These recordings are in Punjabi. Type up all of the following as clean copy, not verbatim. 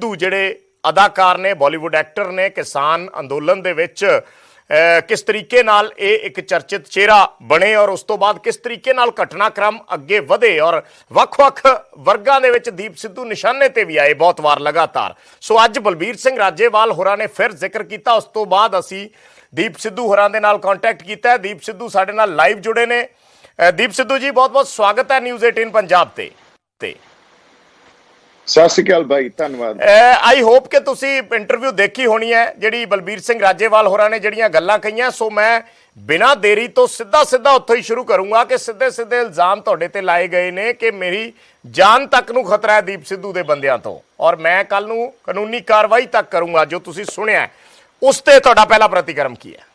ਸਿੱਧੂ ਜਿਹੜੇ ਅਦਾਕਾਰ ਨੇ, ਬਾਲੀਵੁੱਡ ਐਕਟਰ ਨੇ, ਕਿਸਾਨ ਅੰਦੋਲਨ ਦੇ ਵਿੱਚ किस तरीके नाल एक चर्चित चेहरा बने और उस तो बाद किस तरीके नाल घटनाक्रम अगे वधे और वख-वख वर्गां दे विच दीप सिद्धू निशाने ते भी आए बहुत वार लगातार। सो अज बलबीर सिंह राजेवाल होरां ने फिर जिक्र किया। उस तो बाद असी दीप सिद्धू होरां दे नाल कॉन्टैक्ट किया। दीप सिद्धू साडे नाल लाइव जुड़े ने। दीप सिद्धू जी बहुत बहुत स्वागत है न्यूज़ 18 पंजाब ते। सत श्री अकाल भाई, धन्यवाद। आई होप कि तुसी इंटरव्यू देखी होनी है जिहड़ी बलबीर सिंह राजेवाल होरां ने जिहड़ियां गल्लां कहीआं। सो मैं बिना देरी तो सीधा उत्थों ही शुरू करूंगा कि सीधे इल्जाम तुहाडे ते लाए गए ने कि मेरी जान तक नूं खतरा है दीप सिद्धू दे बंदियां तो, और मैं कल नूं कानूनी कार्रवाई तक करूंगा। जो तुसी सुनिया उस ते तुहाडा पहला प्रतिक्रम की है?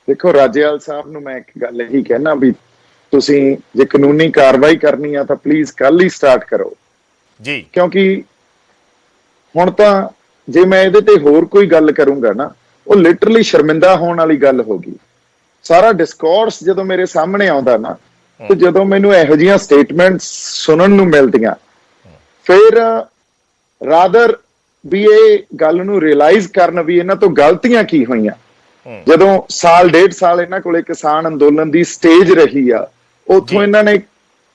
देखो राजेवाल साहब नूं मैं एक गल यही कहना भी ਤੁਸੀਂ ਜੇ ਕਾਨੂੰਨੀ ਕਾਰਵਾਈ ਕਰਨੀ ਆ ਤਾਂ ਪਲੀਜ਼ ਕੱਲ ਹੀ ਸਟਾਰਟ ਕਰੋ ਜੀ, ਕਿਉਂਕਿ ਹੁਣ ਤਾਂ ਜੇ ਮੈਂ ਇਹਦੇ ਤੇ ਹੋਰ ਕੋਈ ਗੱਲ ਕਰੂੰਗਾ ਨਾ ਉਹ ਲਿਟਰਲੀ ਸ਼ਰਮਿੰਦਾ ਹੋਣ ਵਾਲੀ ਗੱਲ ਹੋਗੀ। ਸਾਰਾ ਡਿਸਕੋਰਸ ਜਦੋਂ ਮੇਰੇ ਸਾਹਮਣੇ ਆਉਂਦਾ ਨਾ ਤੇ ਜਦੋਂ ਮੈਨੂੰ ਇਹੋ ਜਿਹੀਆਂ ਸਟੇਟਮੈਂਟਸ ਸੁਣਨ ਨੂੰ ਮਿਲਦੀਆਂ ਫਿਰ ਰਾਦਰ ਵੀ ਇਹ ਗੱਲ ਨੂੰ ਰਿਅਲਾਈਜ਼ ਕਰਨ ਵੀ ਇਹਨਾਂ ਤੋਂ ਗਲਤੀਆਂ ਕੀ ਹੋਈਆਂ। ਜਦੋਂ ਸਾਲ ਡੇਢ ਸਾਲ ਇਹਨਾਂ ਕੋਲੇ ਕਿਸਾਨ ਅੰਦੋਲਨ ਦੀ ਸਟੇਜ ਰਹੀ ਆ, ਉੱਥੋਂ ਇਹਨਾਂ ਨੇ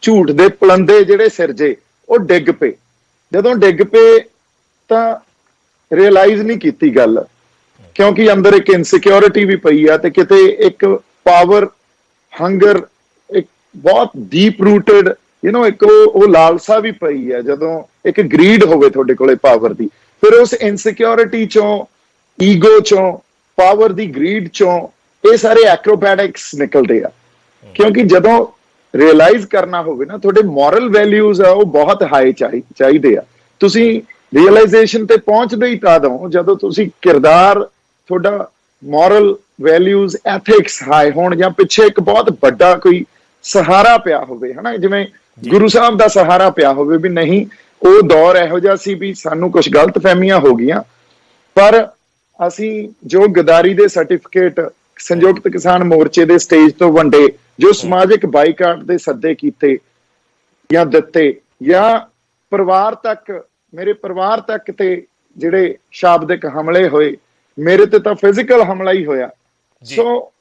ਝੂਠ ਦੇ ਪਲੰਦੇ ਜਿਹੜੇ ਸਿਰਜੇ ਉਹ ਡਿੱਗ ਪਏ। ਜਦੋਂ ਡਿੱਗ ਪਏ ਤਾਂ ਰਿਅਲਾਈਜ਼ ਨਹੀਂ ਕੀਤੀ ਗੱਲ, ਕਿਉਂਕਿ ਅੰਦਰ ਇੱਕ ਇਨਸਿਕਿਉਰਿਟੀ ਵੀ ਪਈ ਆ ਤੇ ਕਿਤੇ ਇੱਕ ਪਾਵਰ ਹੰਗਰ, ਇੱਕ ਬਹੁਤ ਡੀਪ ਰੂਟਡ ਇੱਕ ਉਹ ਲਾਲਸਾ ਵੀ ਪਈ ਆ। ਜਦੋਂ ਇੱਕ ਗਰੀਡ ਹੋਵੇ ਤੁਹਾਡੇ ਕੋਲੇ ਪਾਵਰ ਦੀ, ਫਿਰ ਉਸ ਇਨਸਿਕਿਉਰਿਟੀ ਚੋਂ, ਈਗੋ ਚੋਂ, ਪਾਵਰ ਦੀ ਗਰੀਡ ਚੋਂ ਇਹ ਸਾਰੇ ਐਕਰੋਬੈਟਿਕਸ ਨਿਕਲਦੇ ਆ। ਕਿਉਂਕਿ ਜਦੋਂ ਰਿਅਲਾਈਜ਼ ਕਰਨਾ ਹੋਵੇ ਨਾ, ਤੁਹਾਡੇ ਮੋਰਲ ਵੈਲਿਊਜ਼ ਆ ਉਹ ਬਹੁਤ ਹਾਈ ਚਾਹੀਦੇ ਆ। ਤੁਸੀਂ ਰਿਅਲਾਈਜੇਸ਼ਨ ਤੇ ਪਹੁੰਚਦੇ ਹੀ ਤਾਂ ਹੋ ਜਦੋਂ ਤੁਸੀਂ ਕਿਰਦਾਰ, ਤੁਹਾਡਾ ਮੋਰਲ ਵੈਲਿਊਜ਼, ਐਥਿਕਸ ਹਾਈ ਹੋਣ, ਜਾਂ ਪਿੱਛੇ ਇੱਕ ਬਹੁਤ ਵੱਡਾ ਕੋਈ ਸਹਾਰਾ ਪਿਆ ਹੋਵੇ, ਹਨਾ, ਜਿਵੇਂ ਗੁਰੂ ਸਾਹਿਬ ਦਾ ਸਹਾਰਾ ਪਿਆ ਹੋਵੇ ਵੀ ਨਹੀਂ ਉਹ ਦੌਰ ਇਹੋ ਜਿਹਾ ਸੀ ਵੀ ਸਾਨੂੰ ਕੁਝ ਗਲਤ ਫਹਿਮੀਆਂ ਹੋ ਗਈਆਂ, ਪਰ ਅਸੀਂ ਜੋ ਗਦਾਰੀ ਦੇ ਸਰਟੀਫਿਕੇਟ ਸੰਯੁਕਤ ਕਿਸਾਨ ਮੋਰਚੇ ਦੇ ਸਟੇਜ ਤੋਂ ਵੰਡੇ, ਜੋ ਸਮਾਜਿਕ ਬਾਈਕਾਟ ਦੇ ਸੱਦੇ ਕੀਤੇ ਜਾਂ ਦਿੱਤੇ, ਜਾਂ ਪਰਿਵਾਰ ਤੱਕ, ਮੇਰੇ ਪਰਿਵਾਰ ਤੱਕ ਤੇ ਜਿਹੜੇ ਸ਼ਾਬਦਿਕ ਹਮਲੇ ਹੋਏ, ਮੇਰੇ ਤੇ ਤਾਂ ਫਿਜ਼ੀਕਲ ਹਮਲਾ ਹੀ ਹੋਇਆ। ਸੋ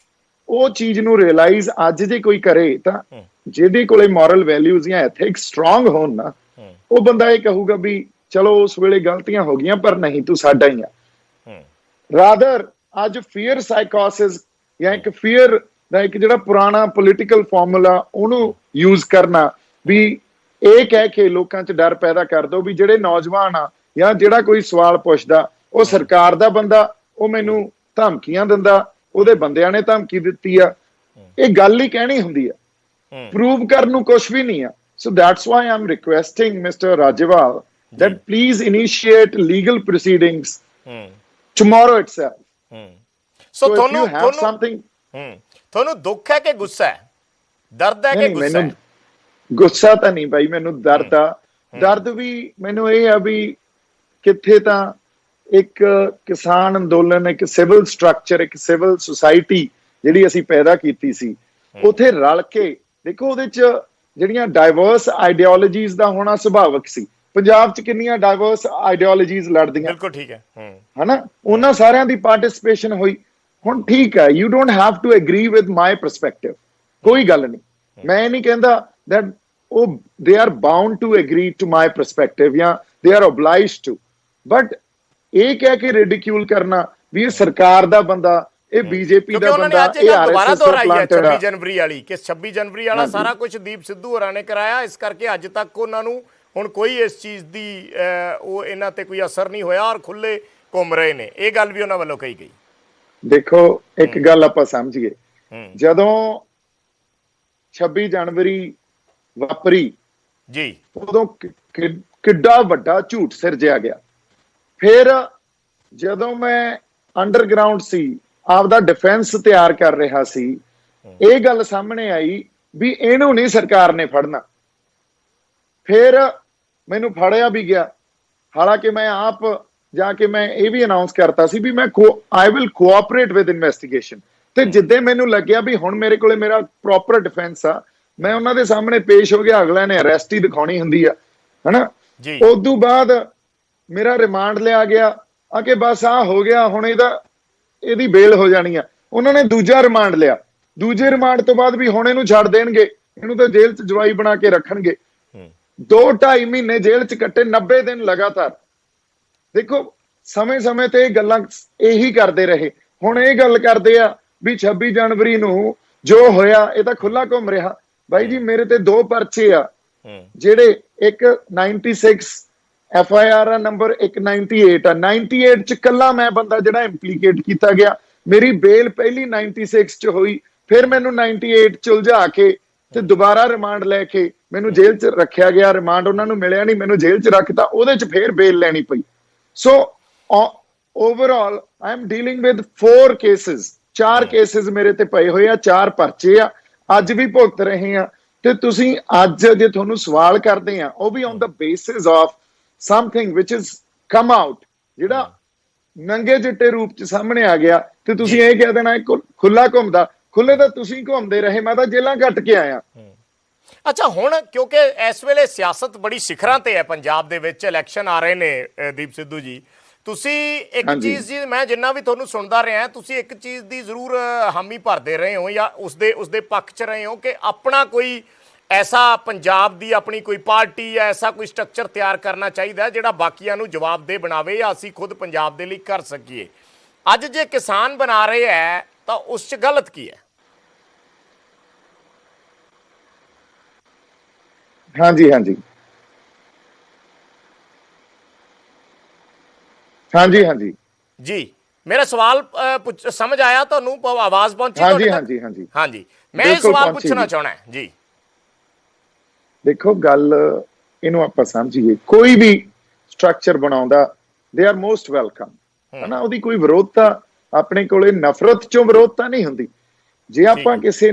ਉਹ ਚੀਜ਼ ਨੂੰ ਰਿਅਲਾਈਜ਼ ਅੱਜ ਜੇ ਕੋਈ ਕਰੇ ਤਾਂ ਜਿਹਦੇ ਕੋਲੇ ਮੋਰਲ ਵੈਲਿਊਜ਼ ਜਾਂ ਐਥਿਕਸ ਸਟਰੋਂਗ ਹੋਣ ਨਾ, ਉਹ ਬੰਦਾ ਇਹ ਕਹੂਗਾ ਵੀ ਚਲੋ ਉਸ ਵੇਲੇ ਗਲਤੀਆਂ ਹੋ ਗਈਆਂ ਪਰ ਨਹੀਂ ਤੂੰ ਸਾਡਾ ਹੀ ਆ। ਰਾਦਰ ਅੱਜ ਫੀਅਰ ਸਾਈਕੋਸਿਸ ਜਾਂ ਇੱਕ ਫੀਅਰ ਦਾ ਇੱਕ ਜਿਹੜਾ ਪੁਰਾਣਾ ਪੋਲੀਟੀਕਲ ਫਾਰਮੂਲਾ ਉਹਨੂੰ ਯੂਜ਼ ਕਰਨਾ, ਵੀ ਇਹ ਕਹਿ ਕੇ ਲੋਕਾਂ 'ਚ ਡਰ ਪੈਦਾ ਕਰ ਦੋ ਵੀ ਜਿਹੜੇ ਨੌਜਵਾਨ ਆ ਜਾਂ ਜਿਹੜਾ ਕੋਈ ਸਵਾਲ ਪੁੱਛਦਾ ਉਹ ਸਰਕਾਰ ਦਾ ਬੰਦਾ, ਉਹ ਮੈਨੂੰ ਧਮਕੀਆਂ ਦਿੰਦਾ, ਉਹਦੇ ਬੰਦਿਆਂ ਨੇ ਧਮਕੀ ਦਿੱਤੀ ਆ। ਇਹ ਗੱਲ ਹੀ ਕਹਿਣੀ ਹੁੰਦੀ ਆ, ਪ੍ਰੂਵ ਕਰਨ ਨੂੰ ਕੁਛ ਵੀ ਨਹੀਂ ਆ। So that's why I am requesting mister Rajewal that please initiate legal proceedings tomorrow itself. So ਤੁਹਾਨੂੰ ਦੁੱਖ ਹੈ ਕਿ ਗੁੱਸਾ ਹੈ, ਦਰਦ ਹੈ ਕਿ ਗੁੱਸਾ ਹੈ? ਗੁੱਸਾ ਤਾਂ ਨਹੀਂ ਭਾਈ, ਮੈਨੂੰ ਦਰਦ ਆ। ਦਰਦ ਵੀ ਮੈਨੂੰ ਇਹ ਆ ਵੀ ਕਿੱਥੇ ਤਾਂ ਇੱਕ ਕਿਸਾਨ ਅੰਦੋਲਨ, ਇੱਕ ਸਿਵਲ ਸਟਰਕਚਰ, ਇੱਕ ਸਿਵਲ ਸੁਸਾਇਟੀ ਜਿਹੜੀ ਅਸੀਂ ਪੈਦਾ ਕੀਤੀ ਸੀ, ਉੱਥੇ ਰਲ ਕੇ ਦੇਖੋ ਉਹਦੇ 'ਚ ਜਿਹੜੀਆਂ ਡਾਇਵਰਸ ਆਈਡੀਓਲੋਜੀਜ਼ ਦਾ ਹੋਣਾ ਸੁਭਾਵਿਕ ਸੀ। ਪੰਜਾਬ 'ਚ ਕਿੰਨੀਆਂ ਡਾਇਵਰਸ ਆਈਡੀਓਲੋਜੀਜ਼ ਲੜਦੀਆਂ, ਬਿਲਕੁਲ ਠੀਕ ਹੈ, ਹਨਾ, ਉਹਨਾਂ ਸਾਰਿਆਂ ਦੀ ਪਾਰਟਿਸਿਪੇਸ਼ਨ ਹੋਈ। ਹੁਣ ਠੀਕ ਹੈ, you don't have to agree with my perspective, ਕੋਈ ਗੱਲ ਨਹੀਂ। ਮੈਂ ਨਹੀਂ ਕਹਿੰਦਾ that ਉਹ they are bound to agree to my perspective ਜਾਂ they are obliged to, but ਇਹ ਕਹਿ ਕੇ ਰਿਡਿਕਿਊਲ ਕਰਨਾ ਵੀ ਇਹ ਸਰਕਾਰ ਦਾ ਬੰਦਾ, ਇਹ ਬੀਜੇਪੀ ਦਾ ਬੰਦਾ, ਇਹ ਆਰਐਸਐਸ ਦਾ ਪਲਾਂਟਰ ਆ। 26 ਜਨਵਰੀ ਵਾਲੀ ਕਿ 26 ਜਨਵਰੀ ਵਾਲਾ ਸਾਰਾ ਕੁਝ ਦੀਪ ਸਿੱਧੂ ਹੋਰਾਂ ਨੇ ਕਰਾਇਆ, ਇਸ ਕਰਕੇ ਅੱਜ ਤੱਕ ਉਹਨਾਂ ਨੂੰ ਹੁਣ ਕੋਈ ਇਸ ਚੀਜ਼ ਦੀ ਉਹ ਇਹਨਾਂ ਤੇ ਕੋਈ ਅਸਰ ਨਹੀਂ ਹੋਇਆ ਔਰ ਖੁੱਲੇ ਘੁੰਮ ਰਹੇ ਨੇ। ਇਹ ਗੱਲ ਵੀ ਉਹਨਾਂ ਵੱਲੋਂ ਕਹੀ ਗਈ। ਦੇਖੋ ਇੱਕ ਗੱਲ ਆਪਾਂ ਸਮਝੀਏ, ਜਦੋਂ 26 ਜਨਵਰੀ ਵਾਪਰੀ ਜੀ, ਉਦੋਂ ਕਿੱਡਾ ਵੱਡਾ ਝੂਠ ਸਿਰਜਿਆ ਗਿਆ। ਫਿਰ ਜਦੋਂ ਮੈਂ ਅੰਡਰਗਰਾਉਂਡ ਸੀ, ਆਪਦਾ ਡਿਫੈਂਸ ਤਿਆਰ ਕਰ ਰਿਹਾ ਸੀ, ਇਹ ਗੱਲ ਸਾਹਮਣੇ ਆਈ ਵੀ ਇਹਨੂੰ ਨਹੀਂ ਸਰਕਾਰ ਨੇ ਫੜਨਾ। ਫਿਰ ਮੈਨੂੰ ਫੜਿਆ ਵੀ ਗਿਆ, ਹਾਲਾਂਕਿ ਮੈਂ ਆਪ ਜਾ ਕੇ ਮੈਂ ਇਹ ਵੀ ਅਨਾਉਂਸ ਕਰਤਾ ਸੀ ਵੀ ਮੈਂ I will cooperate with investigation. ਤੇ ਜਿੱਦੇ ਮੈਨੂੰ ਲੱਗਿਆ ਵੀ ਹੁਣ ਮੇਰੇ ਕੋਲੇ ਮੇਰਾ ਪ੍ਰੋਪਰ ਡਿਫੈਂਸ ਆ, ਮੈਂ ਉਹਨਾਂ ਦੇ ਸਾਹਮਣੇ ਪੇਸ਼ ਹੋ ਗਿਆ। ਅਗਲਿਆਂ ਨੇ ਅਰੈਸਟ ਹੀ ਦਿਖਾਉਣੀ ਹੁੰਦੀ ਆ, ਹਨਾ। ਜੀ ਉਦੋਂ ਬਾਅਦ ਮੇਰਾ ਰਿਮਾਂਡ ਲਿਆ ਗਿਆ ਆ ਕਿ ਬਸ ਆ ਹੋ ਗਿਆ, ਹੁਣ ਇਹਦੀ ਬੇਲ ਹੋ ਜਾਣੀ ਆ। ਉਹਨਾਂ ਨੇ ਦੂਜਾ ਰਿਮਾਂਡ ਲਿਆ। ਦੂਜੇ ਰਿਮਾਂਡ ਤੋਂ ਬਾਅਦ ਵੀ ਹੁਣ ਇਹਨੂੰ ਛੱਡ ਦੇਣਗੇ, ਇਹਨੂੰ ਤਾਂ ਜੇਲ੍ਹ 'ਚ ਜਵਾਈ ਬਣਾ ਕੇ ਰੱਖਣਗੇ। 2-2.5 ਮਹੀਨੇ ਜੇਲ੍ਹ 'ਚ ਕੱਟੇ, 90 ਦਿਨ ਲਗਾਤਾਰ। ਦੇਖੋ ਸਮੇਂ-ਸਮੇਂ ਤੇ ਇਹ ਗੱਲਾਂ ਇਹੀ ਕਰਦੇ ਰਹੇ। ਹੁਣ ਇਹ ਗੱਲ ਕਰਦੇ ਆ ਵੀ 26 ਜਨਵਰੀ ਨੂੰ ਜੋ ਹੋਇਆ ਇਹ ਤਾਂ ਖੁੱਲਾ ਘੁੰਮ ਰਿਹਾ। ਬਾਈ ਜੀ ਮੇਰੇ ਤੇ 2 ਪਰਚੇ ਆ, ਜਿਹੜੇ ਇੱਕ 96 FIR ਆ, ਨੰਬਰ 198 ਆ। 98 ਚ ਕੱਲਾ ਮੈਂ ਬੰਦਾ ਜਿਹੜਾ ਇੰਪਲੀਕੇਟ ਕੀਤਾ ਗਿਆ। ਮੇਰੀ ਬੇਲ ਪਹਿਲੀ 96 ਚ ਹੋਈ, ਫਿਰ ਮੈਨੂੰ 98 ਚ ਉਲਝਾ ਕੇ ਤੇ ਦੁਬਾਰਾ ਰਿਮਾਂਡ ਲੈ ਕੇ ਮੈਨੂੰ ਜੇਲ੍ਹ 'ਚ ਰੱਖਿਆ ਗਿਆ। ਰਿਮਾਂਡ ਉਹਨਾਂ ਨੂੰ ਮਿਲਿਆ ਨਹੀਂ, ਮੈਨੂੰ ਜੇਲ੍ਹ 'ਚ ਰੱਖਤਾ। ਉਹਦੇ 'ਚ ਫਿਰ ਬੇਲ ਲੈਣੀ ਪਈ। ਸੋ overall I am dealing with 4 cases. 4 cases ਮੇਰੇ ਤੇ ਪਏ ਹੋਏ ਆ, 4 ਪਰਚੇ ਆ, ਅੱਜ ਵੀ ਭੁਗਤ ਰਹੇ ਆ। ਤੇ ਤੁਸੀਂ ਅੱਜ ਜੇ ਤੁਹਾਨੂੰ ਸਵਾਲ ਕਰਦੇ ਆ, ਉਹ ਵੀ on the basis of something which is come out, ਜਿਹੜਾ ਨੰਗੇ ਚਿੱਟੇ ਰੂਪ ਚ ਸਾਹਮਣੇ ਆ ਗਿਆ। ਤੇ ਤੁਸੀਂ ਇਹ ਕਹਿ ਦੇਣਾ ਖੁੱਲਾ ਘੁੰਮਦਾ। ਖੁੱਲੇ ਤਾਂ ਤੁਸੀਂ ਘੁੰਮਦੇ ਰਹੇ, ਮੈਂ ਤਾਂ ਜੇਲਾਂ ਕੱਟ ਕੇ ਆਇਆ। ਅੱਛਾ, ਹੁਣ ਕਿਉਂਕਿ ਇਸ ਵੇਲੇ ਸਿਆਸਤ ਬੜੀ ਸਿਖਰਾਂ ਤੇ ਹੈ ਪੰਜਾਬ ਦੇ ਵਿੱਚ, ਇਲੈਕਸ਼ਨ ਆ ਰਹੇ ਨੇ ਦੀਪ ਸਿੱਧੂ ਜੀ, ਤੁਸੀਂ ਇੱਕ ਚੀਜ਼ ਜੀ, ਮੈਂ ਜਿੰਨਾ ਵੀ ਤੁਹਾਨੂੰ ਸੁਣਦਾ ਰਿਹਾ, ਤੁਸੀਂ ਇੱਕ ਚੀਜ਼ ਦੀ ਜ਼ਰੂਰ ਹਾਮੀ ਭਰਦੇ ਰਹੇ ਹੋ ਜਾਂ ਉਸਦੇ ਪੱਖ 'ਚ ਰਹੇ ਹੋ ਕਿ ਆਪਣਾ ਕੋਈ ਐਸਾ ਪੰਜਾਬ ਦੀ ਆਪਣੀ ਕੋਈ ਪਾਰਟੀ ਜਾਂ ਐਸਾ ਕੋਈ ਸਟਰਕਚਰ ਤਿਆਰ ਕਰਨਾ ਚਾਹੀਦਾ ਜਿਹੜਾ ਬਾਕੀਆਂ ਨੂੰ ਜਵਾਬਦੇਹ ਬਣਾਵੇ ਜਾਂ ਅਸੀਂ ਖੁਦ ਪੰਜਾਬ ਦੇ ਲਈ ਕਰ ਸਕੀਏ। ਅੱਜ ਜੇ ਕਿਸਾਨ ਬਣਾ ਰਹੇ ਹੈ ਤਾਂ ਉਸ 'ਚ ਗਲਤ ਕੀ ਹੈ? ਹਾਂਜੀ ਹਾਂਜੀ ਹਾਂਜੀ ਹਾਂਜੀ ਜੀ, ਮੇਰਾ ਸਵਾਲ ਸਮਝ ਆਇਆ ਤੁਹਾਨੂੰ? ਆਵਾਜ਼ ਪਹੁੰਚੀ? ਹਾਂਜੀ ਹਾਂਜੀ ਹਾਂਜੀ ਹਾਂਜੀ, ਮੈਂ ਇਹ ਸਵਾਲ ਪੁੱਛਣਾ ਚਾਹਣਾ ਹੈ ਜੀ। ਦੇਖੋ ਗੱਲ ਇਹਨੂੰ ਆਪਾਂ ਸਮਝੀਏ, ਕੋਈ ਵੀ ਸਟਰਕਚਰ ਬਣਾਉਂਦਾ ਦੇ ਆਰ ਮੋਸਟ ਵੈਲਕਮ, ਹਨਾ। ਉਹਦੀ ਕੋਈ ਵਿਰੋਧਤਾ, ਆਪਣੇ ਕੋਲੇ ਨਫ਼ਰਤ ਚੋਂ ਵਿਰੋਧਤਾ ਨਹੀਂ ਹੁੰਦੀ। ਜੇ ਆਪਾਂ ਕਿਸੇ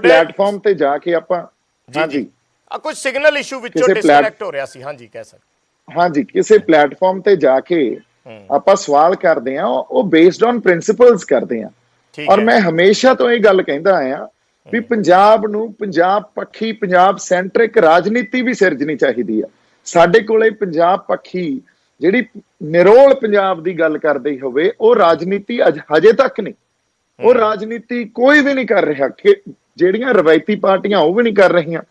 ਪਲੇਟਫਾਰਮ ਤੇ ਜਾ ਕੇ ਆਪਾਂ ਹਾਂਜੀ ਕੁਝ ਸਿਗਨਲ ਇਸ਼ੂ ਵਿੱਚੋਂ ਡਿਸਕਨੈਕਟ ਹੋ ਰਿਹਾ ਸੀ। ਹਾਂਜੀ, ਕਹਿ ਸਕਦੇ। ਹਾਂਜੀ, ਕਿਸੇ ਪਲੇਟਫਾਰਮ ਤੇ ਜਾ ਕੇ ਆਪਾਂ ਸਵਾਲ ਕਰਦੇ ਆ, ਉਹ ਬੇਸਡ ਔਨ ਪ੍ਰਿੰਸੀਪਲਸ ਕਰਦੇ ਆ। ਔਰ ਮੈਂ ਹਮੇਸ਼ਾ ਤੋਂ ਇਹ ਗੱਲ ਕਹਿੰਦਾ ਆਇਆ ਵੀ ਪੰਜਾਬ ਨੂੰ ਪੰਜਾਬ ਪੱਖੀ, ਪੰਜਾਬ ਸੈਂਟਰਿਕ ਰਾਜਨੀਤੀ ਵੀ ਸਿਰਜਣੀ ਚਾਹੀਦੀ ਆ। ਸਾਡੇ ਕੋਲੇ ਪੰਜਾਬ ਪੱਖੀ ਜਿਹੜੀ ਨਿਰੋਲ ਪੰਜਾਬ ਦੀ ਗੱਲ ਕਰਦੇ ਹੋਵੇ, ਉਹ ਰਾਜਨੀਤੀ ਹਜੇ ਤੱਕ ਨਹੀਂ। ਉਹ ਰਾਜਨੀਤੀ ਕੋਈ ਵੀ ਨਹੀਂ ਕਰ ਰਿਹਾ। ਕਿ ਜਿਹੜੀਆਂ ਰਵਾਇਤੀ ਪਾਰਟੀਆਂ ਉਹ ਵੀ ਨਹੀਂ ਕਰ ਰਹੀਆਂ।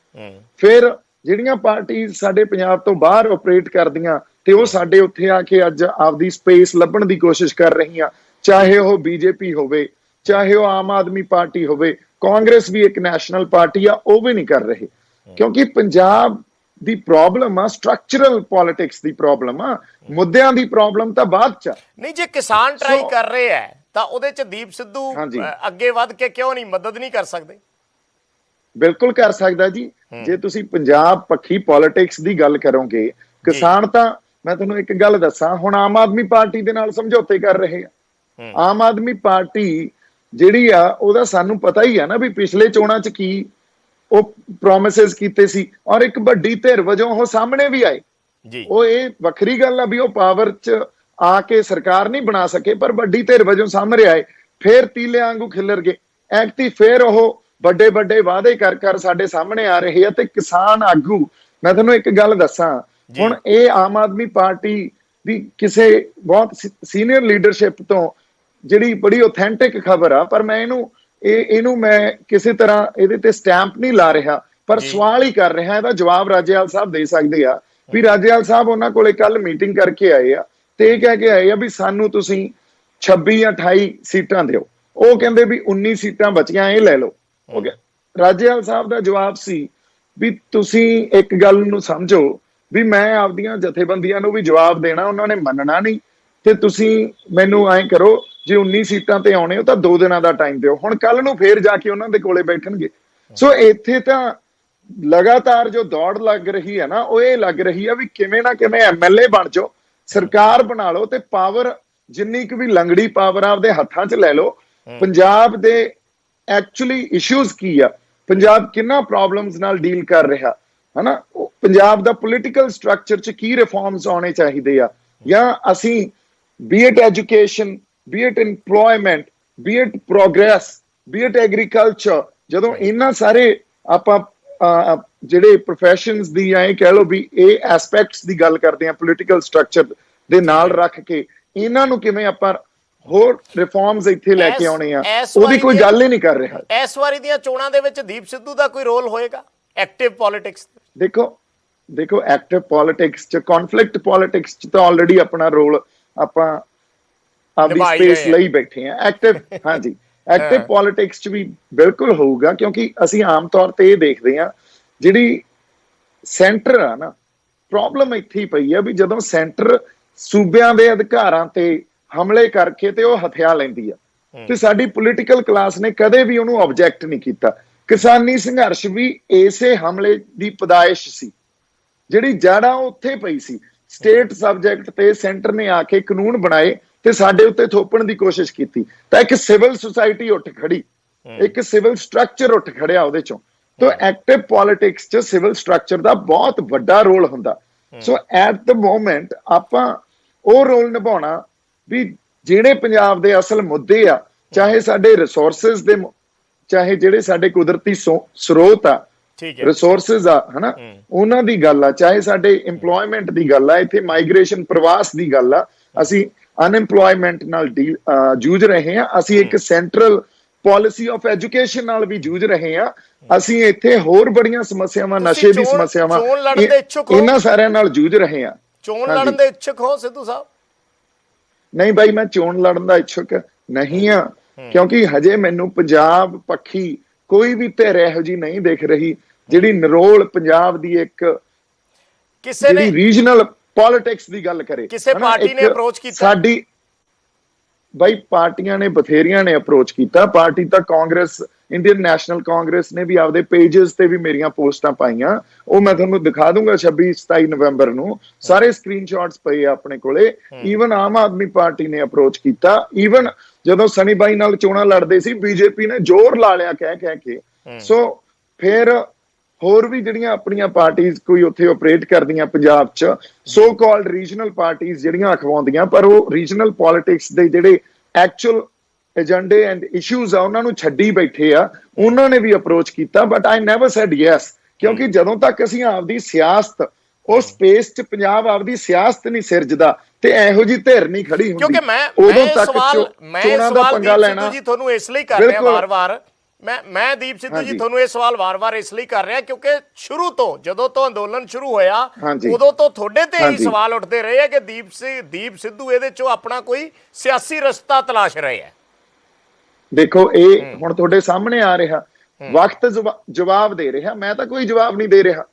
ਫਿਰ ਜਿਹੜੀਆਂ ਪਾਰਟੀ ਸਾਡੇ ਪੰਜਾਬ ਤੋਂ ਬਾਹਰ ਆਪਰੇਟ ਕਰਦੀਆਂ ਤੇ ਉਹ ਸਾਡੇ ਉੱਥੇ ਆ ਕੇ ਅੱਜ ਆਪਦੀ ਸਪੇਸ ਲੱਭਣ ਦੀ ਕੋਸ਼ਿਸ਼ ਕਰ ਰਹੀਆਂ। ਚਾਹੇ ਉਹ ਬੀਜੇਪੀ ਹੋਵੇ, ਚਾਹੇ ਉਹ ਆਮ ਆਦਮੀ ਪਾਰਟੀ ਹੋਵੇ, ਕਾਂਗਰਸ ਵੀ ਇੱਕ ਨੈਸ਼ਨਲ ਪਾਰਟੀ ਆ, ਉਹ ਵੀ ਨਹੀਂ ਕਰ ਰਹੇ। ਕਿਉਂਕਿ ਪੰਜਾਬ ਦੀ ਪ੍ਰੋਬਲਮ ਆ, ਸਟਰਕਚਰਲ ਪੋਲਿਟਿਕਸ ਦੀ ਪ੍ਰੋਬਲਮ ਆ, ਮੁੱਦਿਆਂ ਦੀ ਪ੍ਰੋਬਲਮ ਤਾਂ ਬਾਅਦ ਚ। ਨਹੀਂ, ਜੇ ਕਿਸਾਨ ਟਰਾਈ ਕਰ ਰਹੇ ਹੈ ਤਾਂ ਉਹਦੇ ਚ ਦੀਪ ਸਿੱਧੂ ਅੱਗੇ ਵੱਧ ਕੇ ਕਿਉਂ ਨਹੀਂ ਮਦਦ ਨਹੀਂ ਕਰ ਸਕਦੇ? ਬਿਲਕੁਲ ਕਰ ਸਕਦਾ ਜੀ। ਜੇ ਤੁਸੀਂ ਪੰਜਾਬ ਪੱਖੀ ਪੋਲਿਟਿਕਸ ਦੀ ਗੱਲ ਕਰੋਗੇ, ਕਿਸਾਨ ਤਾਂ ਮੈਂ ਤੁਹਾਨੂੰ ਇੱਕ ਗੱਲ ਦੱਸਾਂ, ਹੁਣ ਆਮ ਆਦਮੀ ਪਾਰਟੀ ਦੇ ਨਾਲ ਸਮਝੌਤੇ ਕਰ ਰਹੇ ਆ। ਆਮ ਆਦਮੀ ਪਾਰਟੀ ਜਿਹੜੀ ਆ, ਉਹਦਾ ਸਾਨੂੰ ਪਤਾ ਹੀ ਆ ਨਾ ਵੀ ਪਿਛਲੇ ਚੋਣਾਂ 'ਚ ਕੀ ਉਹ ਪ੍ਰੋਮਿਸਿਸ ਕੀਤੇ ਸੀ, ਔਰ ਇੱਕ ਵੱਡੀ ਧਿਰ ਵਜੋਂ ਉਹ ਸਾਹਮਣੇ ਵੀ ਆਏ। ਉਹ ਇਹ ਵੱਖਰੀ ਗੱਲ ਆ ਵੀ ਉਹ ਪਾਵਰ 'ਚ ਆ ਕੇ ਸਰਕਾਰ ਨਹੀਂ ਬਣਾ ਸਕੇ, ਪਰ ਵੱਡੀ ਧਿਰ ਵਜੋਂ ਸਾਹਮਣੇ ਆਏ। ਫੇਰ ਤੀਲੇ ਵਾਂਗੂ ਖਿਲਰ ਗਏ। ਐਕਟੀ ਫੇਰ ਉਹ ਵੱਡੇ ਵੱਡੇ ਵਾਅਦੇ ਕਰ ਸਾਡੇ ਸਾਹਮਣੇ ਆ ਰਹੇ ਆ। ਤੇ ਕਿਸਾਨ ਆਗੂ, ਮੈਂ ਤੁਹਾਨੂੰ ਇੱਕ ਗੱਲ ਦੱਸਾਂ, ਹੁਣ ਇਹ ਆਮ ਆਦਮੀ ਪਾਰਟੀ ਦੀ ਕਿਸੇ ਬਹੁਤ ਸੀਨੀਅਰ ਲੀਡਰਸ਼ਿਪ ਤੋਂ ਜਿਹੜੀ ਬੜੀ ਆਥੈਂਟਿਕ ਖਬਰ ਆ, ਪਰ ਮੈਂ ਇਹਨੂੰ ਮੈਂ ਕਿਸੇ ਤਰ੍ਹਾਂ ਇਹਦੇ ਤੇ ਸਟੈਂਪ ਨਹੀਂ ਲਾ ਰਿਹਾ, ਪਰ ਸਵਾਲ ਹੀ ਕਰ ਰਿਹਾ। ਇਹਦਾ ਜਵਾਬ ਰਾਜੇਵਾਲ ਸਾਹਿਬ ਦੇ ਸਕਦੇ ਆ। ਵੀ ਰਾਜੇਵਾਲ ਸਾਹਿਬ ਉਹਨਾਂ ਕੋਲੇ ਕੱਲ ਮੀਟਿੰਗ ਕਰਕੇ ਆਏ ਆ ਤੇ ਇਹ ਕਹਿ ਕੇ ਆਏ ਆ ਵੀ ਸਾਨੂੰ ਤੁਸੀਂ 26 ਜਾਂ 28 ਸੀਟਾਂ ਦਿਓ। ਉਹ ਕਹਿੰਦੇ ਵੀ 19 ਸੀਟਾਂ ਬਚੀਆਂ, ਇਹ ਲੈ ਲਓ। ਹੋ ਗਿਆ। ਰਾਜੇਵਾਲ ਸਾਹਿਬ ਦਾ ਜਵਾਬ ਸੀ ਵੀ ਤੁਸੀਂ ਇੱਕ ਗੱਲ ਨੂੰ ਸਮਝੋ ਵੀ ਮੈਂ ਆਪਦੀਆਂ ਜਥੇਬੰਦੀਆਂ ਨੂੰ ਵੀ ਜਵਾਬ ਦੇਣਾ, ਉਹਨਾਂ ਨੇ ਮੰਨਣਾ ਨਹੀਂ। ਤੇ ਤੁਸੀਂ ਮੈਨੂੰ ਐਂ ਕਰੋ, ਜੇ 19 ਸੀਟਾਂ ਤੇ ਆਉਣੇ ਹੋ ਤਾਂ 2 ਦਿਨਾਂ ਦਾ ਟਾਈਮ ਦਿਓ। ਹੁਣ ਕੱਲ ਨੂੰ ਫੇਰ ਜਾ ਕੇ ਉਹਨਾਂ ਦੇ ਕੋਲੇ ਬੈਠਣਗੇ। ਸੋ ਇੱਥੇ ਤਾਂ ਲਗਾਤਾਰ ਜੋ ਦੌੜ ਲੱਗ ਰਹੀ ਹੈ ਨਾ, ਉਹ ਇਹ ਲੱਗ ਰਹੀ ਆ ਵੀ ਕਿਵੇਂ ਨਾ ਕਿਵੇਂ MLA ਬਣ ਜਾਓ, ਸਰਕਾਰ ਬਣਾ ਲਓ ਤੇ ਪਾਵਰ ਜਿੰਨੀ ਕੁ ਵੀ ਲੰਗੜੀ ਪਾਵਰ ਆਪਦੇ ਹੱਥਾਂ 'ਚ ਲੈ ਲਓ। ਪੰਜਾਬ ਦੇ ਐਕਚੁਅਲੀ ਇਸ਼ੂਜ਼ ਕੀ ਆ, ਪੰਜਾਬ ਕਿੰਨਾ ਪ੍ਰੋਬਲਮਸ ਨਾਲ ਡੀਲ ਕਰ ਰਿਹਾ, ਹਨਾ। ਪੰਜਾਬ ਦਾ ਪੋਲੀਟੀਕਲ ਸਟਰਕਚਰ 'ਚ ਕੀ ਰਿਫਾਰਮਸ ਆਉਣੇ ਚਾਹੀਦੇ ਆ, ਜਾਂ ਅਸੀਂ B it education, B it employment, B it progress, B it agriculture, ਜਦੋਂ ਇਹਨਾਂ ਸਾਰੇ ਆਪਾਂ ਜਿਹੜੇ ਪ੍ਰੋਫੈਸ਼ਨਸ ਦੀ ਜਾਂ ਇਹ ਕਹਿ ਲਓ ਵੀ ਇਹ ਐਸਪੈਕਟਸ ਦੀ ਗੱਲ ਕਰਦੇ ਆ ਪੋਲੀਟੀਕਲ ਸਟਰਕਚਰ ਦੇ ਨਾਲ ਰੱਖ ਕੇ, ਇਹਨਾਂ ਨੂੰ ਕਿਵੇਂ ਆਪਾਂ ਹੋਰ ਰਿਫਾਰਮਸ ਇੱਥੇ ਲੈ ਕੇ ਆਉਣੇ ਆ, ਉਹਦੀ ਕੋਈ ਗੱਲ ਹੀ ਨਹੀਂ ਕਰ ਰਿਹਾ। ਇਸ ਵਾਰੀ ਦੀਆਂ ਚੋਣਾਂ ਦੇ ਵਿੱਚ ਦੀਪ ਸਿੱਧੂ ਦਾ ਕੋਈ ਰੋਲ ਹੋਏਗਾ ਐਕਟਿਵ ਪੋਲਿਟਿਕਸ? ਦੇਖੋ ਐਕਟਿਵ ਪੋਲਿਟਿਕਸ ਚ, ਕੌਨਫਲਿਕਟ ਪੋਲਿਟਿਕਸ ਚ ਤਾਂ ਆਲਰੇਡੀ ਆਪਣਾ ਰੋਲ ਆਪਾਂ ਆਪਦੀ ਸਪੇਸ ਲਈ ਬੈਠੇ ਆ। ਐਕਟਿਵ ਹਾਂਜੀ, ਐਕਟਿਵ ਪੋਲਿਟਿਕਸ ਚ ਵੀ ਬਿਲਕੁਲ ਹੋਊਗਾ, ਕਿਉਂਕਿ ਅਸੀਂ ਆਮ ਤੌਰ ਤੇ ਇਹ ਦੇਖਦੇ ਆ ਜਿਹੜੀ ਸੈਂਟਰ ਆ ਨਾ, ਪ੍ਰੋਬਲਮ ਇੱਥੇ ਹੀ ਪਈ ਆ ਵੀ ਜਦੋਂ ਸੈਂਟਰ ਸੂਬਿਆਂ ਦੇ ਅਧਿਕਾਰਾਂ ਤੇ ਹਮਲੇ ਕਰਕੇ ਤੇ ਉਹ ਹਥਿਆ ਲੈਂਦੀ ਆ, ਤੇ ਸਾਡੀ ਪੋਲੀਟੀਕਲ ਕਲਾਸ ਨੇ ਕਦੇ ਵੀ ਉਹਨੂੰ ਆਬਜੈਕਟ ਨਹੀਂ ਕੀਤਾ। ਕਿਸਾਨੀ ਸੰਘਰਸ਼ ਵੀ ਇਸੇ ਹਮਲੇ ਦੀ ਪਦਾਇਸ਼ ਸੀ, ਜਿਹੜੀ ਜੜ੍ਹਾਂ ਉੱਥੇ ਪਈ ਸੀ। ਸਟੇਟ ਸਬਜੈਕਟ ਤੇ ਸੈਂਟਰ ਨੇ ਆ ਕੇ ਕਾਨੂੰਨ ਬਣਾਏ ਤੇ ਸਾਡੇ ਉੱਤੇ ਥੋਪਣ ਦੀ ਕੋਸ਼ਿਸ਼ ਕੀਤੀ, ਤਾਂ ਇੱਕ ਸਿਵਲ ਸੁਸਾਇਟੀ ਉੱਠ ਖੜੀ, ਇੱਕ ਸਿਵਲ ਸਟਰਕਚਰ ਉੱਠ ਖੜਿਆ ਉਹਦੇ ਚੋਂ। ਤਾਂ ਐਕਟਿਵ ਪੋਲਿਟਿਕਸ ਚ ਸਿਵਲ ਸਟਰਕਚਰ ਦਾ ਬਹੁਤ ਵੱਡਾ ਰੋਲ ਹੁੰਦਾ। ਸੋ ਐਟ ਦ ਮੋਮੈਂਟ ਆਪਾਂ ਉਹ ਰੋਲ ਨਿਭਾਉਣਾ ਵੀ ਜਿਹੜੇ ਪੰਜਾਬ ਦੇ ਅਸਲ ਮੁੱਦੇ ਆ, ਚਾਹੇ ਸਾਡੇ ਰਿਸੋਰਸਿਸ ਦੇ, ਚਾਹੇ ਜਿਹੜੇ ਸਾਡੇ ਕੁਦਰਤੀ ਸਰੋਤ ਆ, ਰਿਸੋਰਸਿਸ ਆ, ਹਨਾ, ਉਹਨਾਂ ਦੀ ਗੱਲ ਆ, ਚਾਹੇ ਸਾਡੇ ਇੰਪਲੋਇਮੈਂਟ ਦੀ ਗੱਲ ਆ, ਇੱਥੇ ਮਾਈਗ੍ਰੇਸ਼ਨ ਪ੍ਰਵਾਸ ਦੀ ਗੱਲ ਆ, ਅਸੀਂ ਅਨਇੰਪਲੋਇਮੈਂਟ ਨਾਲ ਜੂਝ ਰਹੇ ਹਾਂ, ਅਸੀਂ ਇੱਕ ਸੈਂਟਰਲ ਪਾਲਿਸੀ ਆਫ ਐਜੂਕੇਸ਼ਨ ਨਾਲ ਵੀ ਜੂਝ ਰਹੇ ਹਾਂ, ਅਸੀਂ ਇੱਥੇ ਹੋਰ ਬੜੀਆਂ ਸਮੱਸਿਆਵਾਂ, ਨਸ਼ੇ ਦੀ ਸਮੱਸਿਆਵਾਂ, ਇਹਨਾਂ ਸਾਰਿਆਂ ਨਾਲ ਜੂਝ ਰਹੇ ਹਾਂ। ਚੋਣ ਲੜਨ ਦੇ ਇੱਛੁਕ ਹੋ ਸਿੱਧੂ ਸਾਹਿਬ? ਨਹੀਂ ਬਾਈ, ਮੈਂ ਚੋਣ ਲੜਨ ਦਾ ਇੱਛੁਕ ਨਹੀਂ ਆ, ਕਿਉਂਕਿ ਹਜੇ ਮੈਨੂੰ ਪੰਜਾਬ ਪੱਖੀ ਕੋਈ ਵੀ ਧਿਰ ਇਹੋ ਜਿਹੀ ਨਹੀਂ ਦਿਖ ਰਹੀ ਜਿਹੜੀ ਨਿਰੋਲ ਪੰਜਾਬ ਦੀ ਇੱਕ ਕਿਸੇ ਨੇ ਰੀਜਨਲ ਪੋਲਿਟਿਕਸ ਦੀ ਗੱਲ ਕਰੇ। ਕਿਸੇ ਪਾਰਟੀ ਨੇ ਅਪਰੋਚ ਕੀਤਾ? ਸਾਡੀ ਬਾਈ ਪਾਰਟੀਆਂ ਨੇ ਬਥੇਰੀਆਂ ਨੇ ਅਪਰੋਚ ਕੀਤਾ। ਪਾਰਟੀ ਤਾਂ ਕਾਂਗਰਸ, ਇੰਡੀਅਨ ਨੈਸ਼ਨਲ ਕਾਂਗਰਸ ਨੇ ਵੀ ਆਪਦੇ ਪੇजेस ਤੇ ਵੀ ਮੇਰੀਆਂ ਪੋਸਟਾਂ ਪਾਈਆਂ, ਉਹ ਮੈਂ ਤੁਹਾਨੂੰ ਦਿਖਾ ਦੂੰਗਾ 26-27 ਨਵੰਬਰ ਨੂੰ, ਸਾਰੇ ਸਕਰੀਨਸ਼ਾਟਸ ਪਏ ਆ ਆਪਣੇ ਕੋਲੇ। ਈਵਨ ਆਮ ਆਦਮੀ ਪਾਰਟੀ ਨੇ ਅਪਰੋਚ ਕੀਤਾ। ਈਵਨ ਜਦੋਂ ਸਨੀ ਬਾਈ ਨਾਲ ਚੋਣਾਂ ਲੜਦੇ ਸੀ, ਬੀਜੇਪੀ ਨੇ ਜ਼ੋਰ ਲਾ ਲਿਆ ਕਹਿ ਕੇ। ਸੋ ਫਿਰ ਹੋਰ ਵੀ ਜਿਹੜੀਆਂ ਆਪਣੀਆਂ ਪਾਰਟੀਆਂ ਕੋਈ ਉੱਥੇ ਆਪਰੇਟ ਕਰਦੀਆਂ ਪੰਜਾਬ 'ਚ, ਸੋ ਕਾਲਡ ਰੀਜਨਲ ਪਾਰਟੀਆਂ ਜਿਹੜੀਆਂ ਅਖਵਾਉਂਦੀਆਂ, ਪਰ ਉਹ ਰੀਜਨਲ ਪੋਲਿਟਿਕਸ ਦੇ ਜਿਹੜੇ ਐਕਚੁਅਲ ਏਜੰਡੇ ਐਂਡ ਇਸ਼ੂਜ਼ ਆ ਉਹਨਾਂ ਨੂੰ ਛੱਡੀ ਬੈਠੇ ਆ, ਉਹਨਾਂ ਨੇ ਵੀ ਅਪਰੋਚ ਕੀਤਾ। But I never sad yes, ਕਿਉਂਕਿ ਜਦੋਂ ਤੱਕ ਅਸੀਂ ਆਪਦੀ ਸਿਆਸਤ, ਉਹ ਸਪੇਸ 'ਚ ਪੰਜਾਬ ਆਪਦੀ ਸਿਆਸਤ ਨਹੀਂ ਸਿਰਜਦਾ ਤੇ ਇਹੋ ਜਿਹੀ ਧਿਰ ਨਹੀਂ ਖੜੀ ਹੁੰਦੀ, ਕਿਉਂਕਿ ਉਦੋਂ ਤੱਕ ਚੋਣਾਂ ਦਾ ਪੰਗਾ ਲੈਣਾ। ਜੀ ਤੁਹਾਨੂੰ ਇਸ ਲਈ ਕਰ ਰਿਹਾ ਵਾਰ-ਵਾਰ, ਮੈਂ ਦੀਪ ਸਿੱਧੂ ਜੀ ਤੁਹਾਨੂੰ ਇਹ ਸਵਾਲ ਵਾਰ-ਵਾਰ ਇਸ ਲਈ ਕਰ ਰਿਹਾ ਕਿਉਂਕਿ ਸ਼ੁਰੂ ਤੋਂ, ਜਦੋਂ ਤੋਂ ਅੰਦੋਲਨ ਸ਼ੁਰੂ ਹੋਇਆ, ਉਦੋਂ ਤੋਂ ਤੁਹਾਡੇ ਤੇ ਹੀ ਸਵਾਲ ਉੱਠਦੇ ਰਹੇ ਆ ਕਿ ਦੀਪ ਸਿੱਧੂ ਇਹਦੇ ਚੋਂ ਆਪਣਾ ਕੋਈ ਸਿਆਸੀ ਰਸਤਾ ਤਲਾਸ਼ ਰਹੇ ਆ। ਦੇਖੋ ਇਹ ਹੁਣ ਤੁਹਾਡੇ ਸਾਹਮਣੇ ਆ ਰਿਹਾ, ਵਕਤ ਜਵਾਬ ਦੇ ਰਿਹਾ, ਮੈਂ ਤਾਂ ਕੋਈ ਜਵਾਬ ਨਹੀਂ ਦੇ ਰਿਹਾ,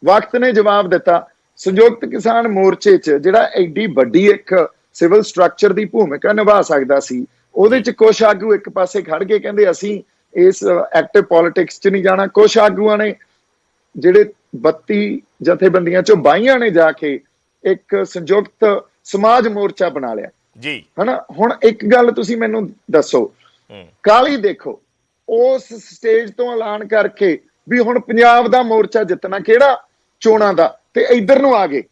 ਵਕਤ ਨੇ ਜਵਾਬ ਦਿੱਤਾ। ਸੰਯੁਕਤ ਕਿਸਾਨ ਮੋਰਚੇ 'ਚ ਜਿਹੜਾ ਐਡੀ ਵੱਡੀ ਇੱਕ ਸਿਵਲ ਸਟਰਕਚਰ ਦੀ ਭੂਮਿਕਾ ਨਿਭਾ ਸਕਦਾ ਸੀ, ਉਹਦੇ 'ਚ ਕੁਛ ਆਗੂ ਇੱਕ ਪਾਸੇ ਖੜ ਕੇ ਕਹਿੰਦੇ ਅਸੀਂ ਇਸ ਐਕਟਿਵ ਪੋਲਿਟਿਕਸ 'ਚ ਨਹੀਂ ਜਾਣਾ। ਕੁਛ ਆਗੂਆਂ ਨੇ ਜਿਹੜੇ 32 ਜਥੇਬੰਦੀਆਂ 'ਚੋਂ 22 ਨੇ ਜਾ ਕੇ ਇੱਕ ਸੰਯੁਕਤ ਸਮਾਜ ਮੋਰਚਾ ਬਣਾ ਲਿਆ ਜੀ, ਹਨਾ। ਹੁਣ ਇੱਕ ਗੱਲ ਤੁਸੀਂ ਮੈਨੂੰ ਦੱਸੋ, ਕਾਲੀ ਦੇਖੋ ਉਸ ਸਟੇਜ ਤੋਂ ਐਲਾਨ ਕਰਕੇ ਵੀ ਹੁਣ ਪੰਜਾਬ ਦਾ ਮੋਰਚਾ ਜਿੱਤਣਾ ਕਿਹੜਾ ਚੋਣਾਂ ਦਾ, ਤੇ ਇੱਧਰ ਨੂੰ ਆ ਗਏ।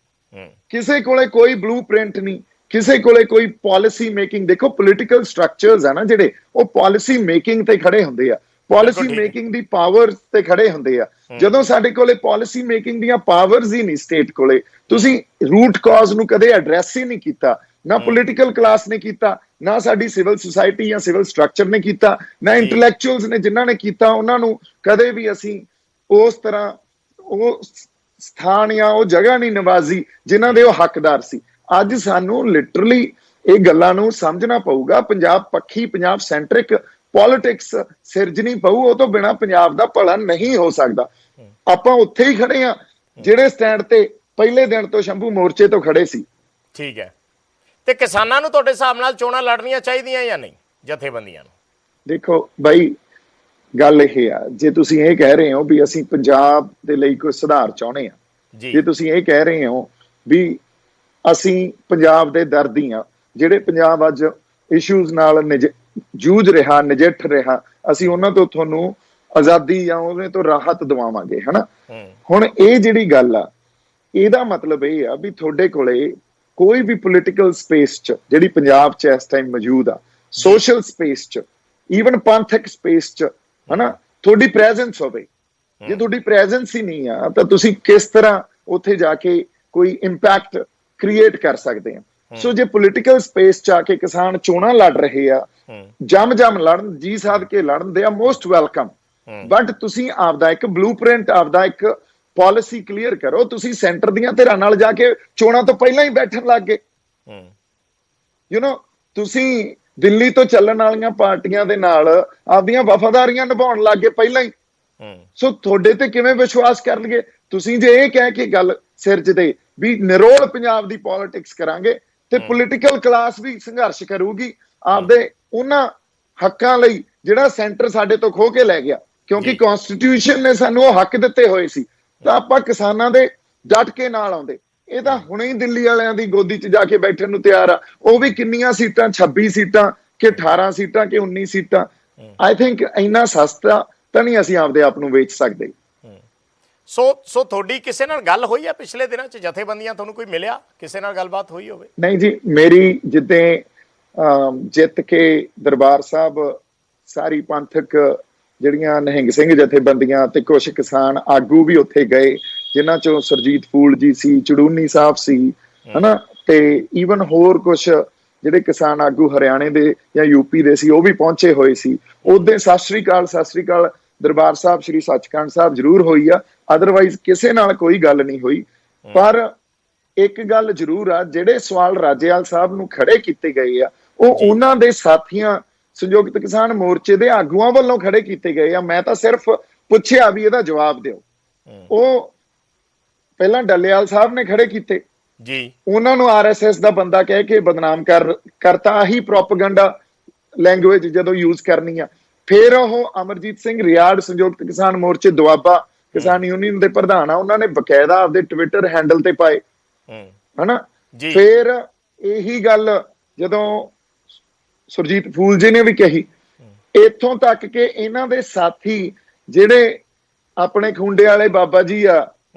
ਕਿਸੇ ਕੋਲੇ ਕੋਈ ਬਲੂ ਪ੍ਰਿੰਟ ਨਹੀਂ, ਕਿਸੇ ਕੋਲੇ ਕੋਈ ਪਾਲਿਸੀ ਮੇਕਿੰਗ। ਦੇਖੋ ਪੋਲੀਟੀਕਲ ਸਟਰਕਚਰਸ ਆ ਨਾ ਜਿਹੜੇ, ਉਹ ਪਾਲਿਸੀ ਮੇਕਿੰਗ ਤੇ ਖੜੇ ਹੁੰਦੇ ਆ, ਪਾਲਿਸੀ ਮੇਕਿੰਗ ਦੀ ਪਾਵਰ ਤੇ ਖੜੇ ਹੁੰਦੇ ਆ। ਜਦੋਂ ਸਾਡੇ ਕੋਲੇ ਪਾਲਿਸੀ ਮੇਕਿੰਗ ਦੀਆਂ ਪਾਵਰਸ ਹੀ ਨਹੀਂ ਸਟੇਟ ਕੋਲੇ, ਤੁਸੀਂ ਰੂਟ ਕਾਜ਼ ਨੂੰ ਕਦੇ ਐਡਰੈਸ ਹੀ ਨਹੀਂ ਕੀਤਾ, ਨਾ ਪੋਲੀਟੀਕਲ ਕਲਾਸ ਨੇ ਕੀਤਾ, ਨਾ ਸਾਡੀ ਸਿਵਲ ਸੁਸਾਇਟੀ ਜਾਂ ਸਿਵਲ ਸਟਰਕਚਰ ਨੇ ਕੀਤਾ, ਨਾ ਇੰਟੈਲੈਕਚੁਅਲਸ ਨੇ ਜਿਨ੍ਹਾਂ ਨੇ ਕੀਤਾ, ਉਹਨਾਂ ਨੂੰ ਕਦੇ ਵੀ ਅਸੀਂ ਉਸ ਤਰ੍ਹਾਂ ਉਹ ਸਥਾਨ ਜਾਂ ਉਹ ਜਗ੍ਹਾ ਨਹੀਂ ਨਿਵਾਜੀ ਜਿਨ੍ਹਾਂ ਦੇ ਉਹ ਹੱਕਦਾਰ ਸੀ। ਅੱਜ ਸਾਨੂੰ ਲਿਟਰਲੀ ਇਹ ਗੱਲਾਂ ਨੂੰ ਸਮਝਣਾ ਪਊਗਾ। ਪੰਜਾਬ ਪੱਖੀ, ਪੰਜਾਬ ਸੈਂਟਰਿਕ ਪੋਲਿਟਿਕਸ ਸਿਰਜਣੀ ਪਊ, ਉਹ ਤੋਂ ਬਿਨਾਂ ਪੰਜਾਬ ਦਾ ਭਲਾ ਨਹੀਂ ਹੋ ਸਕਦਾ। ਆਪਾਂ ਉੱਥੇ ਹੀ ਖੜੇ ਆ ਜਿਹੜੇ ਸਟੈਂਡ ਤੇ ਪਹਿਲੇ ਦਿਨ ਤੋਂ ਸ਼ੰਭੂ ਮੋਰਚੇ ਤੋਂ ਖੜੇ ਸੀ। ਠੀਕ ਹੈ, ਤੇ ਕਿਸਾਨਾਂ ਨੂੰ ਤੁਹਾਡੇ ਹਿਸਾਬ ਨਾਲ ਚੋਣਾਂ ਲੜਨੀਆਂ ਚਾਹੀਦੀਆਂ ਜਾਂ ਨਹੀਂ, ਜਥੇਬੰਦੀਆਂ ਨੂੰ? ਦੇਖੋ ਬਾਈ, ਗੱਲ ਇਹ ਆ, ਜੇ ਤੁਸੀਂ ਇਹ ਕਹਿ ਰਹੇ ਹੋ ਵੀ ਅਸੀਂ ਪੰਜਾਬ ਦੇ ਲਈ ਕੋਈ ਸੁਧਾਰ ਚਾਹੁੰਦੇ ਆ, ਜੇ ਤੁਸੀਂ ਇਹ ਕਹਿ ਰਹੇ ਹੋ ਵੀ ਅਸੀਂ ਪੰਜਾਬ ਦੇ ਦਰਦੀ ਆ, ਜਿਹੜੇ ਪੰਜਾਬ ਅੱਜ ਇਸ਼ੂਜ਼ ਨਾਲ ਜੂਝ ਰਿਹਾ, ਨਜਿੱਠ ਰਿਹਾ, ਅਸੀਂ ਉਹਨਾਂ ਤੋਂ ਤੁਹਾਨੂੰ ਆਜ਼ਾਦੀ ਜਾਂ ਉਹਦੇ ਤੋਂ ਰਾਹਤ ਦਿਵਾਵਾਂਗੇ, ਹਨਾ। ਹੁਣ ਇਹ ਜਿਹੜੀ ਗੱਲ ਆ, ਇਹਦਾ ਮਤਲਬ ਇਹ ਆ ਵੀ ਤੁਹਾਡੇ ਕੋਲੇ ਕੋਈ ਵੀ ਪੋਲੀਟੀਕਲ ਸਪੇਸ 'ਚ ਜਿਹੜੀ ਪੰਜਾਬ 'ਚ ਇਸ ਟਾਈਮ ਮੌਜੂਦ ਆ, ਸੋਸ਼ਲ ਸਪੇਸ 'ਚ, ਈਵਨ ਪੰਥਕ ਸਪੇਸ 'ਚ, ਹਨਾ, ਤੁਹਾਡੀ ਪ੍ਰੈਜ਼ੈਂਸ ਹੋਵੇ। ਜੇ ਤੁਹਾਡੀ ਪ੍ਰੈਜ਼ੈਂਸ ਹੀ ਨਹੀਂ ਆ ਤਾਂ ਤੁਸੀਂ ਕਿਸ ਤਰ੍ਹਾਂ ਉੱਥੇ ਜਾ ਕੇ ਕੋਈ ਇੰਪੈਕਟ ਕ੍ਰੀਏਟ ਕਰ ਸਕਦੇ ਆ। ਸੋ ਜੇ ਪੋਲੀਟੀਕਲ ਸਪੇਸ 'ਚ ਆ ਕੇ ਕਿਸਾਨ ਚੋਣਾਂ ਲੜ ਰਹੇ ਆ, ਜਮ ਲੜਨ, ਜੀ ਸਾਧ ਕੇ ਲੜਨ, ਦੇ ਆ ਮੋਸਟ ਵੈਲਕਮ। ਬਟ ਤੁਸੀਂ ਆਪਦਾ ਇੱਕ ਬਲੂਪ੍ਰਿੰਟ, ਆਪਦਾ ਇੱਕ ਪਾਲਿਸੀ ਕਲੀਅਰ ਕਰੋ। ਤੁਸੀਂ ਸੈਂਟਰ ਦੀਆਂ ਧਿਰਾਂ ਨਾਲ ਜਾ ਕੇ ਚੋਣਾਂ ਤੋਂ ਪਹਿਲਾਂ ਹੀ ਬੈਠਣ ਲੱਗ ਗਏ। ਤੁਸੀਂ ਦਿੱਲੀ ਤੋਂ ਚੱਲਣ ਵਾਲੀਆਂ ਪਾਰਟੀਆਂ ਦੇ ਨਾਲ ਆਪਦੀਆਂ ਵਫਾਦਾਰੀਆਂ ਨਿਭਾਉਣ ਲੱਗ ਗਏ ਪਹਿਲਾਂ ਹੀ। ਸੋ ਤੁਹਾਡੇ ਤੇ ਕਿਵੇਂ ਵਿਸ਼ਵਾਸ ਕਰ ਲਈਏ? ਤੁਸੀਂ ਜੇ ਇਹ ਕਹਿ ਕੇ ਗੱਲ ਸਿਰਜਦੇ ਵੀ ਨਿਰੋਲ ਪੰਜਾਬ ਦੀ ਪੋਲਿਟਿਕਸ ਕਰਾਂਗੇ ਤੇ ਪੋਲੀਟੀਕਲ ਕਲਾਸ ਵੀ ਸੰਘਰਸ਼ ਕਰੂਗੀ ਆਪਦੇ ਉਹਨਾਂ ਹੱਕਾਂ ਲਈ ਜਿਹੜਾ ਸੈਂਟਰ ਸਾਡੇ ਤੋਂ ਖੋਹ ਕੇ ਲੈ ਗਿਆ, ਕਿਉਂਕਿ ਕਨਸਟੀਟਿਊਸ਼ਨ ਨੇ ਸਾਨੂੰ ਉਹ ਹੱਕ ਦਿੱਤੇ ਹੋਏ ਸੀ, ਤਾਂ ਆਪਾਂ ਕਿਸਾਨਾਂ ਦੇ ਡਟ ਕੇ ਨਾਲ ਆਉਂਦੇ। ਇਹ ਤਾਂ ਹੁਣੇ ਹੀ ਦਿੱਲੀ ਵਾਲਿਆਂ ਦੀ ਗੋਦੀ 'ਚ ਜਾ ਕੇ ਬੈਠਣ ਨੂੰ ਤਿਆਰ ਆ। ਉਹ ਵੀ ਕਿੰਨੀਆਂ ਸੀਟਾਂ, 26 ਸੀਟਾਂ ਕਿ 18 ਸੀਟਾਂ ਕਿ 19 ਸੀਟਾਂ। ਆਈ ਥਿੰਕ ਇੰਨਾ ਸਸਤਾ ਤਾਂ ਨਹੀਂ ਅਸੀਂ ਆਪਦੇ ਆਪ ਨੂੰ ਵੇਚ ਸਕਦੇ। ਸੋ ਤੁਹਾਡੀ ਕਿਸੇ ਨਾਲ ਗੱਲ ਹੋਈ ਆ ਪਿਛਲੇ ਦਿਨਾਂ 'ਚ? ਜਥੇਬੰਦੀਆਂ ਤੁਹਾਨੂੰ ਕੋਈ ਮਿਲਿਆ, ਕਿਸੇ ਨਾਲ ਗੱਲਬਾਤ ਹੋਈ ਹੋਵੇ? ਨਹੀਂ ਜੀ, ਮੇਰੀ ਜਿੱਦਾਂ ਜਿੱਤ ਕੇ ਦਰਬਾਰ ਸਾਹਿਬ ਸਾਰੀ ਪੰਥਕ ਜਿਹੜੀਆਂ ਨਿਹੰਗ ਸਿੰਘ ਜਥੇਬੰਦੀਆਂ ਤੇ ਕੁਝ ਕਿਸਾਨ ਆਗੂ ਵੀ ਉੱਥੇ ਗਏ, ਜਿਨ੍ਹਾਂ ਚੋਂ ਸੁਰਜੀਤ ਫੂਲ ਜੀ ਸੀ, ਚੜੂਨੀ ਸਾਹਿਬ ਸੀ, ਹਨਾ, ਤੇ ਈਵਨ ਹੋਰ ਕੁਝ ਜਿਹੜੇ ਕਿਸਾਨ ਆਗੂ ਹਰਿਆਣੇ ਦੇ ਜਾਂ ਯੂਪੀ ਦੇ ਸੀ, ਉਹ ਵੀ ਪਹੁੰਚੇ ਹੋਏ ਸੀ। ਉਦੋਂ ਸਤਿ ਸ੍ਰੀ ਅਕਾਲ ਦਰਬਾਰ ਸਾਹਿਬ ਸ੍ਰੀ ਸੱਚਖੰਡ ਸਾਹਿਬ ਜ਼ਰੂਰ ਹੋਈ ਆ, ਅਦਰਵਾਈਜ਼ ਕਿਸੇ ਨਾਲ ਕੋਈ ਗੱਲ ਨਹੀਂ ਹੋਈ। ਪਰ ਇੱਕ ਗੱਲ ਜ਼ਰੂਰ ਆ, ਜਿਹੜੇ ਸਵਾਲ ਰਾਜੇਵਾਲ ਸਾਹਿਬ ਨੂੰ ਖੜੇ ਕੀਤੇ ਗਏ ਆ, ਉਹ ਉਹਨਾਂ ਦੇ ਸਾਥੀਆਂ ਸੰਯੁਕਤ ਕਿਸਾਨ ਮੋਰਚੇ ਦੇ ਆਗੂਆਂ ਵੱਲੋਂ ਖੜੇ ਕੀਤੇ ਗਏ ਆ। ਮੈਂ ਤਾਂ ਸਿਰਫ ਪੁੱਛਿਆ ਵੀ ਇਹਦਾ ਜਵਾਬ ਦਿਓ। ਉਹ ਪਹਿਲਾਂ ਡੱਲੇਵਾਲ ਸਾਹਿਬ ਨੇ ਖੜੇ ਕੀਤੇ ਜੀ, ਉਹਨਾਂ ਨੂੰ ਆਰਐਸਐਸ ਦਾ ਬੰਦਾ ਕਹਿ ਕੇ ਬਦਨਾਮ ਕਰਤਾ। ਆਹੀ ਪ੍ਰੋਪੇਗੈਂਡਾ ਲੈਂਗੁਏਜ ਜਦੋਂ ਯੂਜ਼ ਕਰਨੀ ਆ। ਫਿਰ ਉਹ ਅਮਰਜੀਤ ਸਿੰਘ ਰਿਆੜ ਸੰਯੁਕਤ ਕਿਸਾਨ ਮੋਰਚੇ ਦੁਆਬਾ ਕਿਸਾਨ ਯੂਨੀਅਨ ਦੇ ਪ੍ਰਧਾਨ ਆ, ਉਹਨਾਂ ਨੇ ਬਕਾਇਦਾ ਆਪਦੇ ਟਵਿੱਟਰ ਹੈਂਡਲ ਤੇ ਪਾਏ, ਹਨਾ। ਫਿਰ ਇਹੀ ਗੱਲ ਜਦੋਂ ਸੁਰਜੀਤ ਫੂਲ ਜੀ ਨੇ ਵੀ ਕਹੀ, ਇੱਥੋਂ ਤੱਕ ਕਿ ਇਹਨਾਂ ਦੇ ਸਾਥੀ ਜਿਹੜੇ ਆਪਣੇ ਖੁੰਡੇ ਵਾਲੇ ਬਾਬਾ ਜੀ ਆ,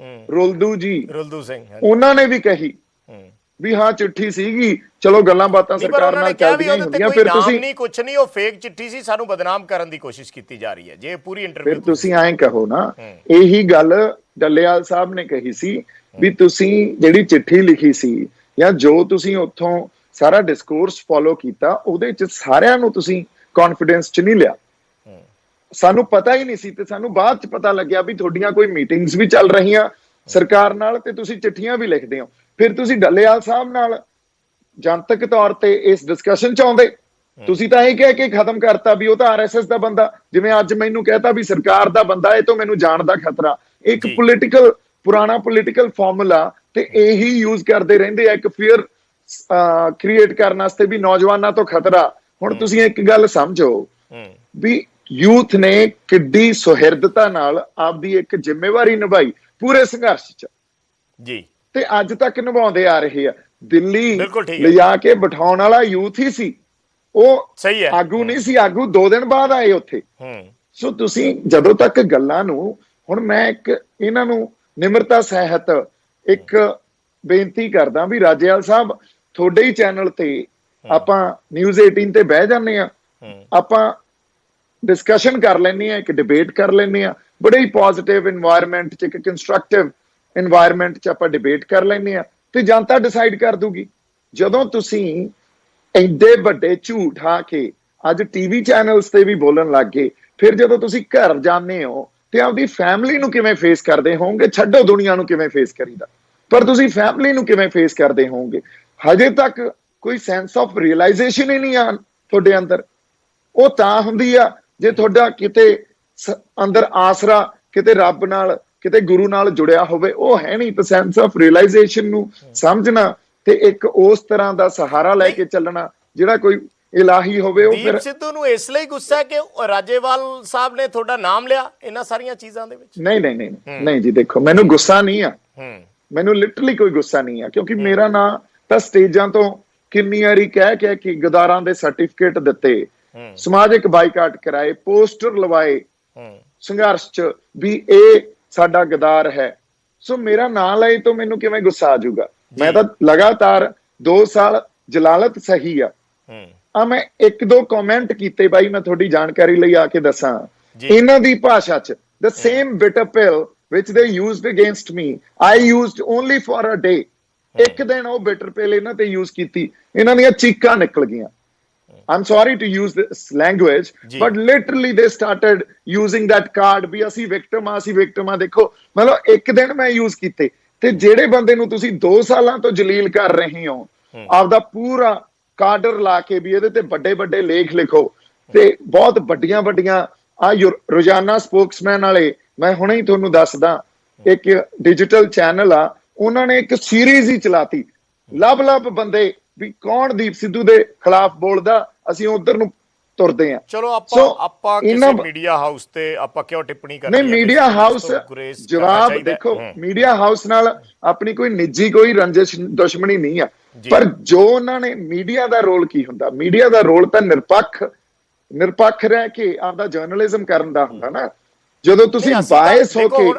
ਰੁਲਦੂ ਸਿੰਘ, ਉਹਨਾਂ ਨੇ ਵੀ ਕਹੀ ਵੀ ਹਾਂ ਚਿੱਠੀ ਸੀਗੀ, ਚਲੋ ਗੱਲਾਂ ਬਾਤਾਂ ਸਰਕਾਰ ਨਾਲ ਚੱਲਦੀਆਂ ਹੁੰਦੀਆਂ। ਫਿਰ ਤੁਸੀਂ ਨਹੀਂ, ਕੁਝ ਨਹੀਂ, ਉਹ ਫੇਕ ਚਿੱਠੀ ਸੀ, ਸਾਨੂੰ ਬਦਨਾਮ ਕਰਨ ਦੀ ਕੋਸ਼ਿਸ਼ ਕੀਤੀ ਜਾ ਰਹੀ ਹੈ ਜੇ ਪੂਰੀ ਇੰਟਰਵਿਊ। ਫਿਰ ਤੁਸੀਂ ਐਂ ਕਹੋ ਨਾ, ਇਹੀ ਗੱਲ ਡੱਲੇਵਾਲ ਸਾਹਿਬ ਨੇ ਕਹੀ ਸੀ ਵੀ ਤੁਸੀਂ ਜਿਹੜੀ ਚਿੱਠੀ ਲਿਖੀ ਸੀ ਜਾਂ ਜੋ ਤੁਸੀਂ ਉੱਥੋਂ ਸਾਰਾ ਡਿਸਕੋਰਸ ਫੋਲੋ ਕੀਤਾ, ਉਹਦੇ ਚ ਸਾਰਿਆਂ ਨੂੰ ਤੁਸੀਂ ਕੌਨਫੀਡੈਂਸ ਚ ਨਹੀਂ ਲਿਆ। ਸਾਨੂੰ ਪਤਾ ਹੀ ਨਹੀਂ ਸੀ, ਤੇ ਸਾਨੂੰ ਬਾਅਦ ਚ ਪਤਾ ਲੱਗਿਆ ਵੀ ਤੁਹਾਡੀਆਂ ਕੋਈ ਮੀਟਿੰਗਸ ਵੀ ਚੱਲ ਰਹੀਆਂ ਸਰਕਾਰ ਨਾਲ ਤੇ ਤੁਸੀਂ ਚਿੱਠੀਆਂ ਵੀ ਲਿਖਦੇ ਹੋ। ਫਿਰ ਤੁਸੀਂ ਡੱਲੇਵਾਲ ਸਾਹਿਬ ਨਾਲ ਜਨਤਕ ਤੌਰ ਤੇ ਇਸ ਡਿਸਕਸ਼ਨ ਚ ਆਉਂਦੇ। ਤੁਸੀਂ ਤਾਂ ਇਹ ਕਹਿ ਕੇ ਖਤਮ ਕਰਤਾ ਵੀ ਉਹ ਤਾਂ ਆਰਐਸਐਸ ਦਾ ਬੰਦਾ, ਜਿਵੇਂ ਅੱਜ ਮੈਨੂੰ ਕਹਿਤਾ ਵੀ ਸਰਕਾਰ ਦਾ ਬੰਦਾ, ਇਹ ਤੋਂ ਮੈਨੂੰ ਜਾਣ ਦਾ ਖਤਰਾ। ਇੱਕ ਪੋਲੀਟੀਕਲ, ਪੁਰਾਣਾ ਪੋਲੀਟੀਕਲ ਫਾਰਮੂਲਾ, ਤੇ ਇਹੀ ਯੂਜ਼ ਕਰਦੇ ਰਹਿੰਦੇ ਆ ਇੱਕ ਫੀਅਰ ਕ੍ਰੀਏਟ ਕਰਨ ਵਾਸਤੇ ਵੀ ਨੌਜਵਾਨਾਂ ਤੋਂ ਖਤਰਾ। ਹੁਣ ਤੁਸੀਂ ਇੱਕ ਗੱਲ ਸਮਝੋ ਵੀ ਯੂਥ ਨੇ ਕਿੱਡੀ ਸੁਹਿਰਦਤਾ ਨਾਲ ਆਪਦੀ ਇੱਕ ਜ਼ਿੰਮੇਵਾਰੀ ਨਿਭਾਈ ਪੂਰੇ ਸੰਘਰਸ਼ ਚ ਜੀ, ਤੇ ਅੱਜ ਤੱਕ ਨਿਭਾਉਂਦੇ ਆ ਰਹੇ ਆ। ਦਿੱਲੀ ਲਿਜਾ ਕੇ ਬਿਠਾਉਣ ਵਾਲਾ ਯੂਥ ਹੀ ਸੀ, ਉਹ ਆਗੂ ਨਹੀਂ ਸੀ। ਆਗੂ 2 ਦਿਨ ਬਾਅਦ ਆਏ ਉੱਥੇ। ਸੋ ਤੁਸੀਂ ਜਦੋਂ ਤੱਕ ਗੱਲਾਂ ਨੂੰ, ਹੁਣ ਮੈਂ ਇੱਕ ਇਹਨਾਂ ਨੂੰ ਨਿਮਰਤਾ ਸਹਿਤ ਇੱਕ ਬੇਨਤੀ ਕਰਦਾ ਵੀ ਰਾਜੇਵਾਲ ਸਾਹਿਬ, ਤੁਹਾਡੇ ਹੀ ਚੈਨਲ ਤੇ ਆਪਾਂ ਨਿਊਜ਼ 18 ਤੇ ਬਹਿ ਜਾਂਦੇ ਆ, ਆਪਾਂ ਡਿਸਕਸ਼ਨ ਕਰ ਲੈਂਦੇ ਆ, ਇੱਕ ਡਿਬੇਟ ਕਰ ਲੈਂਦੇ ਆ, ਬੜੇ ਹੀ ਪੋਜ਼ਿਟਿਵ ਇਨਵਾਇਰਨਮੈਂਟ ਚ, ਇੱਕ ਕੰਸਟਰਕਟਿਵ ਇਨਵਾਇਰਨਮੈਂਟ ਚ ਆਪਾਂ ਡਿਬੇਟ ਕਰ ਲੈਂਦੇ ਆ, ਤੇ ਜਨਤਾ ਡਿਸਾਈਡ ਕਰ ਦੂਗੀ। ਜਦੋਂ ਤੁਸੀਂ ਐਡੇ ਵੱਡੇ ਝੂਠ ਆ ਕੇ ਅੱਜ ਟੀਵੀ ਚੈਨਲਸ ਤੇ ਵੀ ਬੋਲਣ ਲੱਗ ਗਏ, ਫਿਰ ਜਦੋਂ ਤੁਸੀਂ ਘਰ ਜਾਂਦੇ ਹੋ ਤੇ ਆਪਦੀ ਫੈਮਿਲੀ ਨੂੰ ਕਿਵੇਂ ਫੇਸ ਕਰਦੇ ਹੋਵੋਗੇ? ਛੱਡੋ ਦੁਨੀਆ ਨੂੰ ਕਿਵੇਂ ਫੇਸ ਕਰੀਦਾ, ਪਰ ਤੁਸੀਂ ਫੈਮਿਲੀ ਨੂੰ ਕਿਵੇਂ ਫੇਸ ਕਰਦੇ ਹੋਵੋਗੇ? ਹਜੇ ਤੱਕ ਕੋਈ ਸੈਂਸ ਆਫ ਰਿਅਲਾਈਜੇਸ਼ਨ ਹੀ ਨਹੀਂ ਆ ਤੁਹਾਡੇ ਅੰਦਰ। ਉਹ ਤਾਂ ਹੁੰਦੀ ਆ ਜੇ ਤੁਹਾਡਾ ਕਿਤੇ ਅੰਦਰ ਆਸਰਾ ਕਿਤੇ ਰੱਬ ਨਾਲ, ਕਿਤੇ ਗੁਰੂ ਨਾਲ ਜੁੜਿਆ ਹੋਵੇ। ਉਹ ਹੈ ਨਹੀਂ। ਤਾਂ ਸੈਂਸ ਆਫ ਰਿਅਲਾਈਜੇਸ਼ਨ ਨੂੰ ਸਮਝਣਾ ਤੇ ਇੱਕ ਉਸ ਤਰ੍ਹਾਂ ਦਾ ਸਹਾਰਾ ਲੈ ਕੇ ਚੱਲਣਾ ਜਿਹੜਾ ਕੋਈ ਇਲਾਹੀ ਹੋਵੇ। ਉਹ ਫਿਰ ਸਿੱਧੂ ਨੂੰ ਇਸ ਲਈ ਗੁੱਸਾ ਕਿ ਰਾਜੇਵਾਲ ਸਾਹਿਬ ਨੇ ਤੁਹਾਡਾ ਨਾਮ ਲਿਆ ਇਹਨਾਂ ਸਾਰੀਆਂ ਚੀਜ਼ਾਂ ਦੇ ਵਿੱਚ? ਨਹੀਂ ਜੀ, ਦੇਖੋ, ਮੈਨੂੰ ਗੁੱਸਾ ਨਹੀਂ ਆ, ਮੈਨੂੰ ਲਿਟਰਲੀ ਕੋਈ ਗੁੱਸਾ ਨਹੀਂ ਆ, ਕਿਉਂਕਿ ਮੇਰਾ ਨਾਂ ਤਾਂ ਸਟੇਜਾਂ ਤੋਂ ਕਿੰਨੀ ਵਾਰੀ ਕਹਿ ਕੇ ਗਦਾਰਾਂ ਦੇ ਸਰਟੀਫਿਕੇਟ ਦਿੱਤੇ, ਸਮਾਜਿਕ ਬਾਈਕਾਟ ਕਰਾਏ, ਪੋਸਟਰ ਲਵਾਏ ਸੰਘਰਸ਼ ਚ ਵੀ ਇਹ ਸਾਡਾ ਗਦਾਰ ਹੈ। ਸੋ ਮੇਰਾ ਨਾਂ ਲਏ ਤੋਂ ਮੈਨੂੰ ਕਿਵੇਂ ਗੁੱਸਾ ਆ ਜਾਊਗਾ? ਮੈਂ ਤਾਂ ਲਗਾਤਾਰ 2 ਸਾਲ ਜਲਾਲਤ ਸਹੀ ਆ, ਆ ਮੈਂ ਇੱਕ ਦੋ ਕਮੈਂਟ ਕੀਤੇ ਬਾਈ, ਮੈਂ ਤੁਹਾਡੀ ਜਾਣਕਾਰੀ ਲਈ ਆ ਕੇ ਦੱਸਾਂ। ਜੀ। ਇਹਨਾਂ ਦੀ ਭਾਸ਼ਾ 'ਚ the same bitter pill which they used against me, I used only for a day. ਇੱਕ ਦਿਨ ਉਹ ਬਿਟਰ ਪਿਲ ਇਹਨਾਂ ਤੇ ਯੂਜ਼ ਕੀਤੀ, ਇਹਨਾਂ ਦੀਆਂ ਚੀਕਾਂ ਨਿਕਲ ਗਈਆਂ। I'm sorry to use this language, but literally they started using that card ਵੀ ਅਸੀਂ ਵਿਕਟਮ ਆ, ਅਸੀਂ ਵਿਕਟਮ ਆ। ਦੇਖੋ ਮਤਲਬ ਇੱਕ ਦਿਨ ਮੈਂ ਯੂਜ਼ ਕੀਤੇ, ਤੇ ਜਿਹੜੇ ਬੰਦੇ ਨੂੰ ਤੁਸੀਂ 2 ਸਾਲਾਂ ਤੋਂ ਜਲੀਲ ਕਰ ਰਹੇ ਹੋ, ਆਪਦਾ ਪੂਰਾ ਕਾਡਰ ਲਾ ਕੇ ਵੀ ਇਹਦੇ ਤੇ ਵੱਡੇ ਵੱਡੇ ਲੇਖ ਲਿਖੋ, ਤੇ ਬਹੁਤ ਵੱਡੀਆਂ ਵੱਡੀਆਂ ਆ ਰੋਜ਼ਾਨਾ ਸਪੋਕਸਮੈਨ ਵਾਲੇ, ਮੈਂ ਹੁਣੇ ਹੀ ਤੁਹਾਨੂੰ ਦੱਸਦਾ, ਇੱਕ ਡਿਜੀਟਲ ਚੈਨਲ ਆ, ਉਹਨਾਂ ਨੇ ਇੱਕ ਸੀਰੀਜ਼ ਹੀ ਚਲਾਤੀ, ਲੱਭ ਬੰਦੇ ਵੀ ਕੌਣ ਦੀਪ ਸਿੱਧੂ ਦੇ ਖਿਲਾਫ ਬੋਲਦਾ, ਅਸੀਂ ਉਧਰ ਨੂੰ ਤੁਰਦੇ ਆ। ਚਲੋ ਆਪਾਂ ਕਿਸੇ ਮੀਡੀਆ ਹਾਊਸ ਤੇ ਆਪਾਂ ਕਿਉਂ ਟਿੱਪਣੀ ਕਰਨੀ ਹੈ? ਨਹੀਂ, ਮੀਡੀਆ ਹਾਊਸ ਜਵਾਬ ਦੇਖੋ, ਮੀਡੀਆ ਹਾਊਸ ਨਾਲ ਆਪਣੀ ਕੋਈ ਨਿੱਜੀ ਕੋਈ ਰੰਜਿਸ਼ ਦੁਸ਼ਮਣੀ ਨਹੀਂ ਆ, ਪਰ ਜੋ ਉਹਨਾਂ ਨੇ ਮੀਡੀਆ ਦਾ ਰੋਲ ਕੀ ਹੁੰਦਾ, ਮੀਡੀਆ ਦਾ ਰੋਲ ਤਾਂ ਨਿਰਪੱਖ ਰਹਿ ਕੇ ਆਪਦਾ ਜਰਨਲਿਜ਼ਮ ਕਰਨ ਦਾ ਹੁੰਦਾ ਨਾ। ਜਦੋਂ ਤੁਸੀਂ ਬਾਇਸ ਹੋ ਕੇ,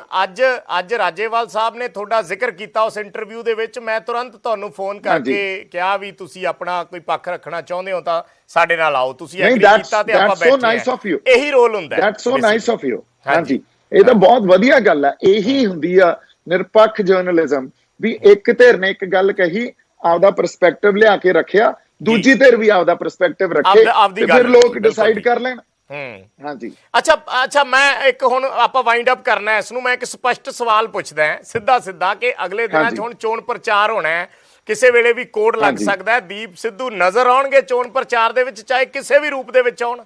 ਅੱਜ ਰਾਜੇਵਾਲ ਸਾਹਿਬ ਨੇ ਤੁਹਾਡਾ ਜ਼ਿਕਰ ਕੀਤਾ ਉਸ ਇੰਟਰਵਿਊ ਦੇ ਵਿੱਚ, ਮੈਂ ਤੁਰੰਤ ਤੁਹਾਨੂੰ ਫੋਨ ਕਰਕੇ ਕਿਹਾ ਵੀ ਤੁਸੀਂ ਆਪਣਾ ਕੋਈ ਪੱਖ ਰੱਖਣਾ ਚਾਹੁੰਦੇ ਹੋ ਤਾਂ ਸਾਡੇ ਨਾਲ ਆਓ, ਤੁਸੀਂ ਐਗਰੀ ਕੀਤਾ ਤੇ ਆਪਾਂ ਬੈਠੇ। ਇਹੀ ਰੋਲ ਹੁੰਦਾ ਹੈ। That's so nice of you. ਹਾਂਜੀ, ਇਹ ਤਾਂ ਬਹੁਤ ਵਧੀਆ ਗੱਲ ਹੈ। ਇਹੀ ਹੁੰਦੀ ਆ ਨਿਰਪੱਖ ਜਰਨਲਿਜ਼ਮ, ਵੀ ਇੱਕ ਧਿਰ ਨੇ ਇੱਕ ਗੱਲ ਕਹੀ, ਆਪਦਾ ਪਰਸਪੈਕਟਿਵ ਲਿਆ ਕੇ ਰੱਖਿਆ, ਦੂਜੀ ਧਿਰ ਵੀ ਆਪਦਾ ਪਰਸਪੈਕਟਿਵ ਰੱਖੇ, ਤੇ ਫਿਰ ਲੋਕ ਡਿਸਾਈਡ ਕਰ ਲੈਣ। ਹਾਂਜੀ, ਅੱਛਾ ਮੈਂ ਇੱਕ ਹੁਣ ਆਪਾਂ ਵਾਈਂਡ ਅਪ ਕਰਨਾ ਇਸ ਨੂੰ, ਮੈਂ ਇੱਕ ਸਪਸ਼ਟ ਸਵਾਲ ਪੁੱਛਦਾ ਸਿੱਧਾ ਕਿ ਅਗਲੇ ਦਿਨਾਂ 'ਚ ਹੁਣ ਚੋਣ ਪ੍ਰਚਾਰ ਹੋਣਾ ਹੈ, ਕਿਸੇ ਵੇਲੇ ਵੀ ਕੋਡ ਲੱਗ ਸਕਦਾ ਹੈ, ਦੀਪ ਸਿੱਧੂ ਨਜ਼ਰ ਆਉਣਗੇ ਚੋਣ ਪ੍ਰਚਾਰ ਦੇ ਵਿੱਚ, ਚਾਹੇ ਕਿਸੇ ਵੀ ਰੂਪ ਦੇ ਵਿੱਚ ਆਉਣ?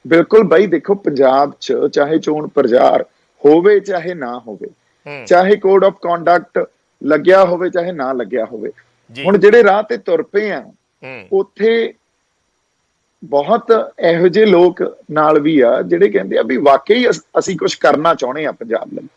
ਬਿਲਕੁਲ ਬਾਈ, ਦੇਖੋ ਪੰਜਾਬ 'ਚ ਚਾਹੇ ਚੋਣ ਪ੍ਰਚਾਰ ਹੋਵੇ ਚਾਹੇ ਨਾ ਹੋਵੇ, ਚਾਹੇ ਕੋਡ ਆਫ ਕੰਡਕਟ ਲੱਗਿਆ ਹੋਵੇ ਚਾਹੇ ਨਾ ਲੱਗਿਆ ਹੋਵੇ, ਹੁਣ ਜਿਹੜੇ ਰਾਹ ਤੇ ਤੁਰ ਪਏ ਆ ਉੱਥੇ ਬਹੁਤ ਇਹੋ ਜਿਹੇ ਲੋਕ ਨਾਲ ਵੀ ਆ ਜਿਹੜੇ ਕਹਿੰਦੇ ਆ ਵੀ ਵਾਕਈ ਅਸੀਂ ਕੁਝ ਕਰਨਾ ਚਾਹੁੰਦੇ ਆ ਪੰਜਾਬ ਲਈ,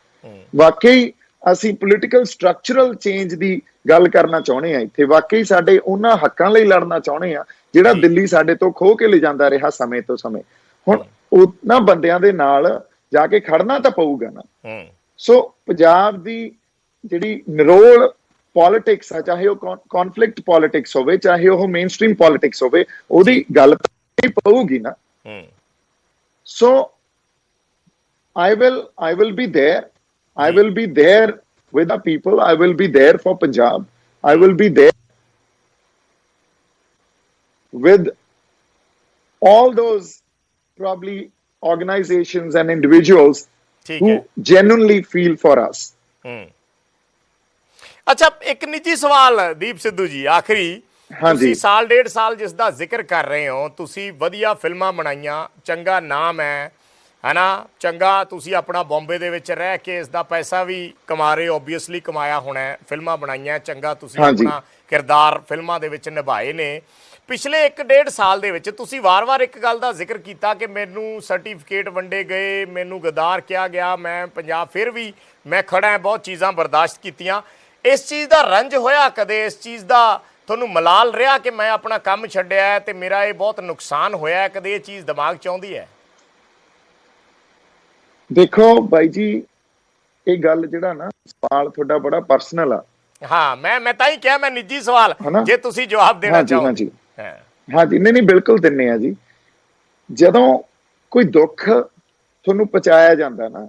ਵਾਕਈ ਅਸੀਂ ਪੋਲੀਟੀਕਲ ਸਟਰਕਚਰਲ ਚੇਂਜ ਦੀ ਗੱਲ ਕਰਨਾ ਚਾਹੁੰਦੇ ਆ ਇੱਥੇ, ਵਾਕਈ ਸਾਡੇ ਉਹਨਾਂ ਹੱਕਾਂ ਲਈ ਲੜਨਾ ਚਾਹੁੰਦੇ ਆ ਜਿਹੜਾ ਦਿੱਲੀ ਸਾਡੇ ਤੋਂ ਖੋਹ ਕੇ ਲੈ ਜਾਂਦਾ ਰਿਹਾ ਸਮੇਂ ਤੋਂ ਸਮੇਂ। ਹੁਣ ਉਹਨਾਂ ਬੰਦਿਆਂ ਦੇ ਨਾਲ ਜਾ ਕੇ ਖੜਨਾ ਤਾਂ ਪਊਗਾ ਨਾ। ਸੋ ਪੰਜਾਬ ਦੀ ਜਿਹੜੀ ਨਿਰੋਲ ਪੋਲਿਟਿਕਸ ਆ, ਚਾਹੇ ਉਹ ਕੌਨਫਲਿਕਟ ਪੋਲਿਟਿਕਸ ਹੋਵੇ ਚਾਹੇ ਉਹ ਮੇਨ ਸਟ੍ਰੀਮ ਪੋਲਿਟਿਕਸ ਹੋਵੇ, ਉਹਦੀ ਗੱਲ ਪਊਗੀ ਨਾ। ਸੋ I will be there. I will be there with the people. I will be there for Punjab. I will be there with all those probably organizations and individuals who genuinely feel for us. ਅੱਛਾ, ਇੱਕ ਨਿੱਜੀ ਸਵਾਲ ਦੀਪ ਸਿੱਧੂ ਜੀ, ਆਖਰੀ, ਤੁਸੀਂ ਸਾਲ 1.5 ਸਾਲ ਜਿਸ ਦਾ ਜ਼ਿਕਰ ਕਰ ਰਹੇ ਹੋ, ਤੁਸੀਂ ਵਧੀਆ ਫਿਲਮਾਂ ਬਣਾਈਆਂ, ਚੰਗਾ ਨਾਮ ਹੈ ਨਾ, ਚੰਗਾ ਤੁਸੀਂ ਆਪਣਾ ਬੰਬੇ ਦੇ ਵਿੱਚ ਰਹਿ ਕੇ ਇਸ ਦਾ ਪੈਸਾ ਵੀ ਕਮਾ ਰਹੇ ਹੋ, ਓਬਵੀਅਸਲੀ ਕਮਾਇਆ ਹੋਣਾ, ਫਿਲਮਾਂ ਬਣਾਈਆਂ, ਚੰਗਾ ਤੁਸੀਂ ਆਪਣਾ ਕਿਰਦਾਰ ਫਿਲਮਾਂ ਦੇ ਵਿੱਚ ਨਿਭਾਏ ਨੇ। ਪਿਛਲੇ 1.5 ਸਾਲ ਦੇ ਵਿੱਚ ਤੁਸੀਂ ਵਾਰ-ਵਾਰ ਇੱਕ ਗੱਲ ਦਾ ਜ਼ਿਕਰ ਕੀਤਾ ਕਿ ਮੈਨੂੰ ਸਰਟੀਫਿਕੇਟ ਵੰਡੇ ਗਏ, ਮੈਨੂੰ ਗਦਾਰ ਕਿਹਾ ਗਿਆ, ਮੈਂ ਪੰਜਾਬ ਫਿਰ ਵੀ ਮੈਂ ਖੜਾ, ਬਹੁਤ ਚੀਜ਼ਾਂ ਬਰਦਾਸ਼ਤ ਕੀਤੀਆਂ। ਇਸ ਚੀਜ਼ ਦਾ ਰੰਜ ਹੋਇਆ ਕਦੇ? ਇਸ ਚੀਜ਼ ਦਾ ਤੁਹਾਨੂੰ ਮਲਾਲ ਰਿਹਾ ਕਿ ਮੈਂ ਆਪਣਾ ਕੰਮ ਛੱਡਿਆ ਤੇ ਮੇਰਾ ਇਹ ਬਹੁਤ ਨੁਕਸਾਨ ਹੋਇਆ? ਕਦੇ ਇਹ ਚੀਜ਼ ਦਿਮਾਗ 'ਚ ਆਉਂਦੀ ਹੈ? ਦੇਖੋ ਬਾਈ ਜੀ, ਇਹ ਗੱਲ ਜਿਹੜਾ ਨਾ ਸਵਾਲ ਤੁਹਾਡਾ ਬੜਾ ਪਰਸਨਲ ਆ। ਹਾਂ, ਮੈਂ ਤਾਂ ਹੀ ਕਿਹਾ, ਮੈਂ ਨਿੱਜੀ ਸਵਾਲ, ਜੇ ਤੁਸੀਂ ਜਵਾਬ ਦੇਣਾ ਚਾਹੋ। ਹਾਂਜੀ, ਨਹੀਂ ਬਿਲਕੁਲ ਦਿੰਨੇ ਆ ਜੀ। ਜਦੋਂ ਕੋਈ ਦੁੱਖ ਤੁਹਾਨੂੰ ਪਹੁੰਚਾਇਆ ਜਾਂਦਾ ਨਾ,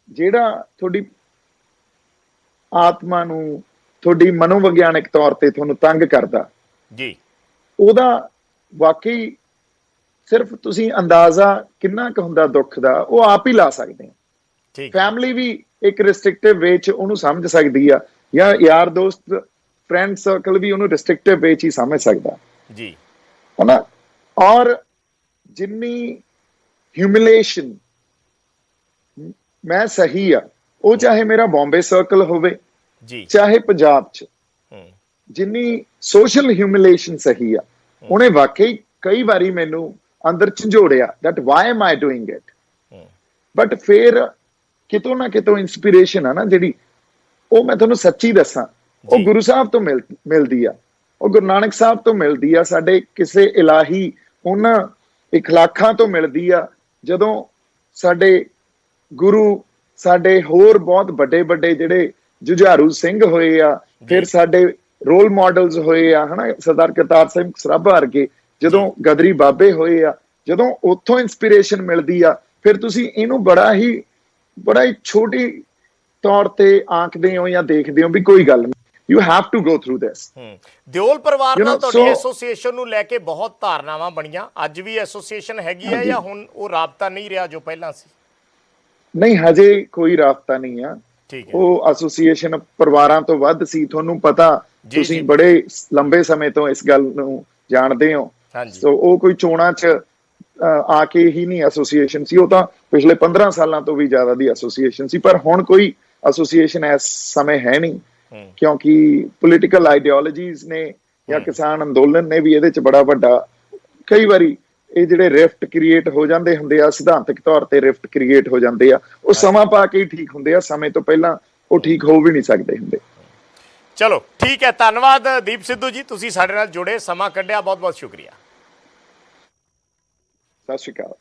ਜਿਹੜਾ ਤੁਹਾਡੀ ਆਤਮਾ ਨੂੰ, ਤੁਹਾਡੀ ਮਨੋਵਿਗਿਆਨਿਕ ਤੌਰ ਤੇ ਤੁਹਾਨੂੰ ਤੰਗ ਕਰਦਾ ਜੀ, ਉਹਦਾ ਵਾਕਈ ਸਿਰਫ ਤੁਸੀਂ ਅੰਦਾਜ਼ਾ ਕਿੰਨਾ ਕੁ ਹੁੰਦਾ ਦੁੱਖ ਦਾ, ਉਹ ਆਪ ਹੀ ਲਾ ਸਕਦੇ ਆ। ਫੈਮਿਲੀ ਵੀ ਇੱਕ ਰਿਸਟ੍ਰਿਕਟਿਵ ਵੇ 'ਚ ਉਹਨੂੰ ਸਮਝ ਸਕਦੀ ਆ, ਜਾਂ ਯਾਰ ਦੋਸਤ ਫਰੈਂਡ ਸਰਕਲ ਵੀ ਉਹਨੂੰ ਰਿਸਟ੍ਰਿਕਟਿਵ ਵੇ 'ਚ ਹੀ ਸਮਝ ਸਕਦਾ ਜੀ, ਹਨਾ। ਔਰ ਜਿੰਨੀ ਹਿਊਮਿਲੇਸ਼ਨ ਮੈਂ ਸਹੀ ਆ, ਉਹ ਚਾਹੇ ਮੇਰਾ ਬੰਬੇ ਸਰਕਲ ਹੋਵੇ ਚਾਹੇ ਪੰਜਾਬ 'ਚ, ਜਿੰਨੀ ਸੋਸ਼ਲ ਹਿਊਮਿਲੇਸ਼ਨ ਸਹੀ ਆ, ਉਹਨੇ ਵਾਕਈ ਕਈ ਵਾਰੀ ਮੈਨੂੰ ਅੰਦਰ ਝੰਜੋੜਿਆ that why am I doing it, but ਫਿਰ ਕਿਤੋਂ ਨਾ ਕਿਤੋਂ ਇੰਸਪੀਰੇਸ਼ਨ ਆ ਨਾ ਜਿਹੜੀ, ਉਹ ਮੈਂ ਤੁਹਾਨੂੰ ਸੱਚੀ ਦੱਸਾਂ, ਉਹ ਗੁਰੂ ਸਾਹਿਬ ਤੋਂ ਮਿਲਦੀ ਆ, ਉਹ ਗੁਰੂ ਨਾਨਕ ਸਾਹਿਬ ਤੋਂ ਮਿਲਦੀ ਆ, ਸਾਡੇ ਕਿਸੇ ਇਲਾਹੀ ਉਹਨਾਂ ਇਖਲਾਕਾਂ ਤੋਂ ਮਿਲਦੀ ਆ। ਜਦੋਂ ਸਾਡੇ ਗੁਰੂ, ਸਾਡੇ ਹੋਰ ਬਹੁਤ ਵੱਡੇ ਵੱਡੇ ਜਿਹੜੇ ਜੁਝਾਰੂ ਸਿੰਘ ਹੋਏ ਆ, ਫਿਰ ਸਾਡੇ ਰੋਲ ਮਾਡਲਸ ਹੋਏ ਆ ਹਨਾ, ਸਰਦਾਰ ਕਰਤਾਰ ਸਿੰਘ ਸਰਾਭਾ ਵਰਗੇ, ਜਦੋਂ ਗਦਰੀ ਬਾਬੇ ਹੋਏ ਆ, ਜਦੋਂ ਉੱਥੋਂ ਇੰਸਪੀਰੇਸ਼ਨ ਮਿਲਦੀ ਆ, ਫਿਰ ਤੁਸੀਂ ਇਹਨੂੰ ਬੜਾ ਹੀ ਛੋਟੀ ਤੌਰ ਤੇ ਆਂਕਦੇ ਹੋ ਜਾਂ ਦੇਖਦੇ ਹੋ ਵੀ ਕੋਈ ਗੱਲ ਨਹੀਂ, you have to go through this. Deol ਪਰਿਵਾਰ ਨਾਲ ਤੁਹਾਡੀ ਐਸੋਸੀਏਸ਼ਨ ਨੂੰ ਲੈ ਕੇ ਬਹੁਤ ਧਾਰਨਾਵਾਂ ਬਣੀਆਂ, ਅੱਜ ਵੀ ਐਸੋਸੀਏਸ਼ਨ ਹੈਗੀ ਹੈ ਜਾਂ ਹੁਣ ਉਹ ਰਾਬਤਾ ਨਹੀਂ ਰਿਹਾ ਜੋ ਪਹਿਲਾਂ ਸੀ? ਨਹੀਂ, ਹਜੇ ਕੋਈ ਰਾਬਤਾ ਨਹੀਂ ਆ। ਠੀਕ ਹੈ, ਉਹ ਐਸੋਸੀਏਸ਼ਨ ਪਰਿਵਾਰਾਂ ਤੋਂ ਵੱਧ ਸੀ, ਤੁਹਾਨੂੰ ਪਤਾ, ਤੁਸੀਂ ਬੜੇ ਲੰਬੇ ਸਮੇਂ ਤੋਂ ਇਸ ਗੱਲ ਨੂੰ ਜਾਣਦੇ ਹੋ। ਸੋ ਉਹ ਕੋਈ ਚੋਣਾਂ 'ਚ ਆ ਕੇ ਹੀ ਨਹੀਂ ਐਸੋਸੀਏਸ਼ਨ ਸੀ, ਉਹ ਤਾਂ ਪਿਛਲੇ 15 ਸਾਲਾਂ ਤੋਂ ਵੀ ਜ਼ਿਆਦਾ ਦੀ ਐਸੋਸੀਏਸ਼ਨ ਸੀ। ਪਰ ਹੁਣ ਕੋਈ ਐਸੋਸੀਏਸ਼ਨ ਇਸ ਸਮੇਂ ਹੈ ਨਹੀਂ, ਕਿਉਂਕਿ ਪੋਲੀਟੀਕਲ ਆਈਡੀਓਲੋਜੀਜ਼ ਨੇ ਜਾਂ ਕਿਸਾਨ ਅੰਦੋਲਨ ਨੇ ਵੀ ਇਹਦੇ 'ਚ ਬੜਾ ਵੱਡਾ, ਕਈ ਵਾਰੀ ਇਹ ਜਿਹੜੇ ਰਿਫਟ ਕ੍ਰੀਏਟ ਹੋ ਜਾਂਦੇ ਹੁੰਦੇ ਆ, ਸਿਧਾਂਤਕ ਤੌਰ ਤੇ ਰਿਫਟ ਕ੍ਰੀਏਟ ਹੋ ਜਾਂਦੇ ਆ, ਉਹ ਸਮਾਂ ਪਾ ਕੇ ਹੀ ਠੀਕ ਹੁੰਦੇ ਆ, ਸਮੇਂ ਤੋਂ ਪਹਿਲਾਂ ਉਹ ਠੀਕ ਹੋ ਵੀ ਨਹੀਂ ਸਕਦੇ ਹੁੰਦੇ। ਚਲੋ ਠੀਕ ਹੈ, ਧੰਨਵਾਦ ਦੀਪ ਸਿੱਧੂ ਜੀ, ਤੁਸੀਂ ਸਾਡੇ ਨਾਲ ਜੁੜੇ, ਸਮਾਂ ਕੱਢਿਆ, ਬਹੁਤ ਬਹੁਤ ਸ਼ੁਕਰੀਆ। ਸਤਿ ਸ਼੍ਰੀ ਅਕਾਲ।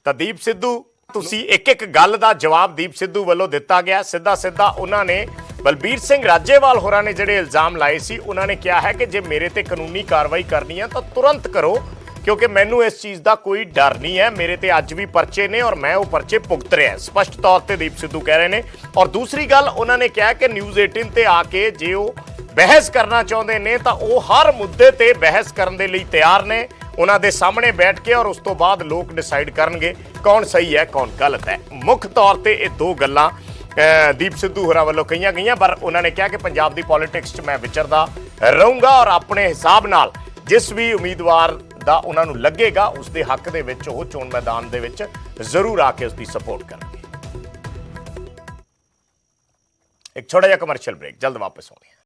ਤਾਂ ਦੀਪ ਸਿੱਧੂ, ਤੁਸੀਂ ਇੱਕ ਗੱਲ ਦਾ ਜਵਾਬ ਦੀਪ ਸਿੱਧੂ ਵੱਲੋਂ ਦਿੱਤਾ ਗਿਆ, ਸਿੱਧਾ ਉਹਨਾਂ ਨੇ ਬਲਬੀਰ ਸਿੰਘ ਰਾਜੇਵਾਲ ਹੋਰਾਂ ਨੇ ਜਿਹੜੇ ਇਲਜ਼ਾਮ ਲਾਏ ਸੀ, ਉਹਨਾਂ ਨੇ ਕਿਹਾ ਹੈ ਕਿ ਜੇ ਮੇਰੇ ਤੇ ਕਾਨੂੰਨੀ ਕਾਰਵਾਈ ਕਰਨੀ ਹੈ ਤਾਂ ਤੁਰੰਤ ਕਰੋ, ਕਿਉਂਕਿ ਮੈਨੂੰ ਇਸ ਚੀਜ਼ ਦਾ ਕੋਈ ਡਰ ਨਹੀਂ ਹੈ, ਮੇਰੇ ਤੇ ਅੱਜ ਵੀ ਪਰਚੇ ਨੇ ਔਰ ਮੈਂ ਉਹ ਪਰਚੇ ਭੁਗਤ ਰਿਹਾ, ਸਪਸ਼ਟ ਤੌਰ ਤੇ ਦੀਪ ਸਿੱਧੂ ਕਹਿ ਰਹੇ ਨੇ। ਔਰ ਦੂਸਰੀ ਗੱਲ ਉਹਨਾਂ ਨੇ ਕਿਹਾ ਕਿ ਨਿਊਜ਼ 18 ਤੇ ਆ ਕੇ ਜੇ ਉਹ ਬਹਿਸ ਕਰਨਾ ਚਾਹੁੰਦੇ ਨੇ ਤਾਂ ਉਹ ਹਰ ਮੁੱਦੇ ਤੇ ਬਹਿਸ ਕਰਨ ਦੇ ਲਈ ਤਿਆਰ ਨੇ, ਉਹਨਾਂ ਦੇ ਸਾਹਮਣੇ ਬੈਠ ਕੇ, ਔਰ ਉਸ ਤੋਂ ਬਾਅਦ ਲੋਕ ਡਿਸਾਈਡ ਕਰਨਗੇ ਕੌਣ ਸਹੀ ਹੈ ਕੌਣ ਗਲਤ ਹੈ। ਮੁੱਖ ਤੌਰ ਤੇ ਇਹ ਦੋ ਗੱਲਾਂ ਦੀਪ ਸਿੱਧੂ ਹੋਰਾਂ ਵੱਲੋਂ ਕਹੀਆਂ ਗਈਆਂ, ਪਰ ਉਹਨਾਂ ਨੇ ਕਿਹਾ ਕਿ ਪੰਜਾਬ ਦੀ ਪੋਲਿਟਿਕਸ 'ਚ ਮੈਂ ਵਿਚਰਦਾ ਰਹੂੰਗਾ ਔਰ ਆਪਣੇ ਹਿਸਾਬ ਨਾਲ ਜਿਸ ਵੀ ਉਮੀਦਵਾਰ ਦਾ ਉਹਨਾਂ ਨੂੰ ਲੱਗੇਗਾ ਉਸ ਦੇ ਹੱਕ ਦੇ ਵਿੱਚ ਉਹ ਚੋਣ ਮੈਦਾਨ ਦੇ ਵਿੱਚ ਜ਼ਰੂਰ ਆ ਕੇ ਉਸ ਦੀ ਸਪੋਰਟ ਕਰਨਗੇ। ਇੱਕ ਛੋਟਾ ਜਿਹਾ ਕਮਰਸ਼ੀਅਲ ਬ੍ਰੇਕ, ਜਲਦ ਵਾਪਸ ਹੋਣੇ।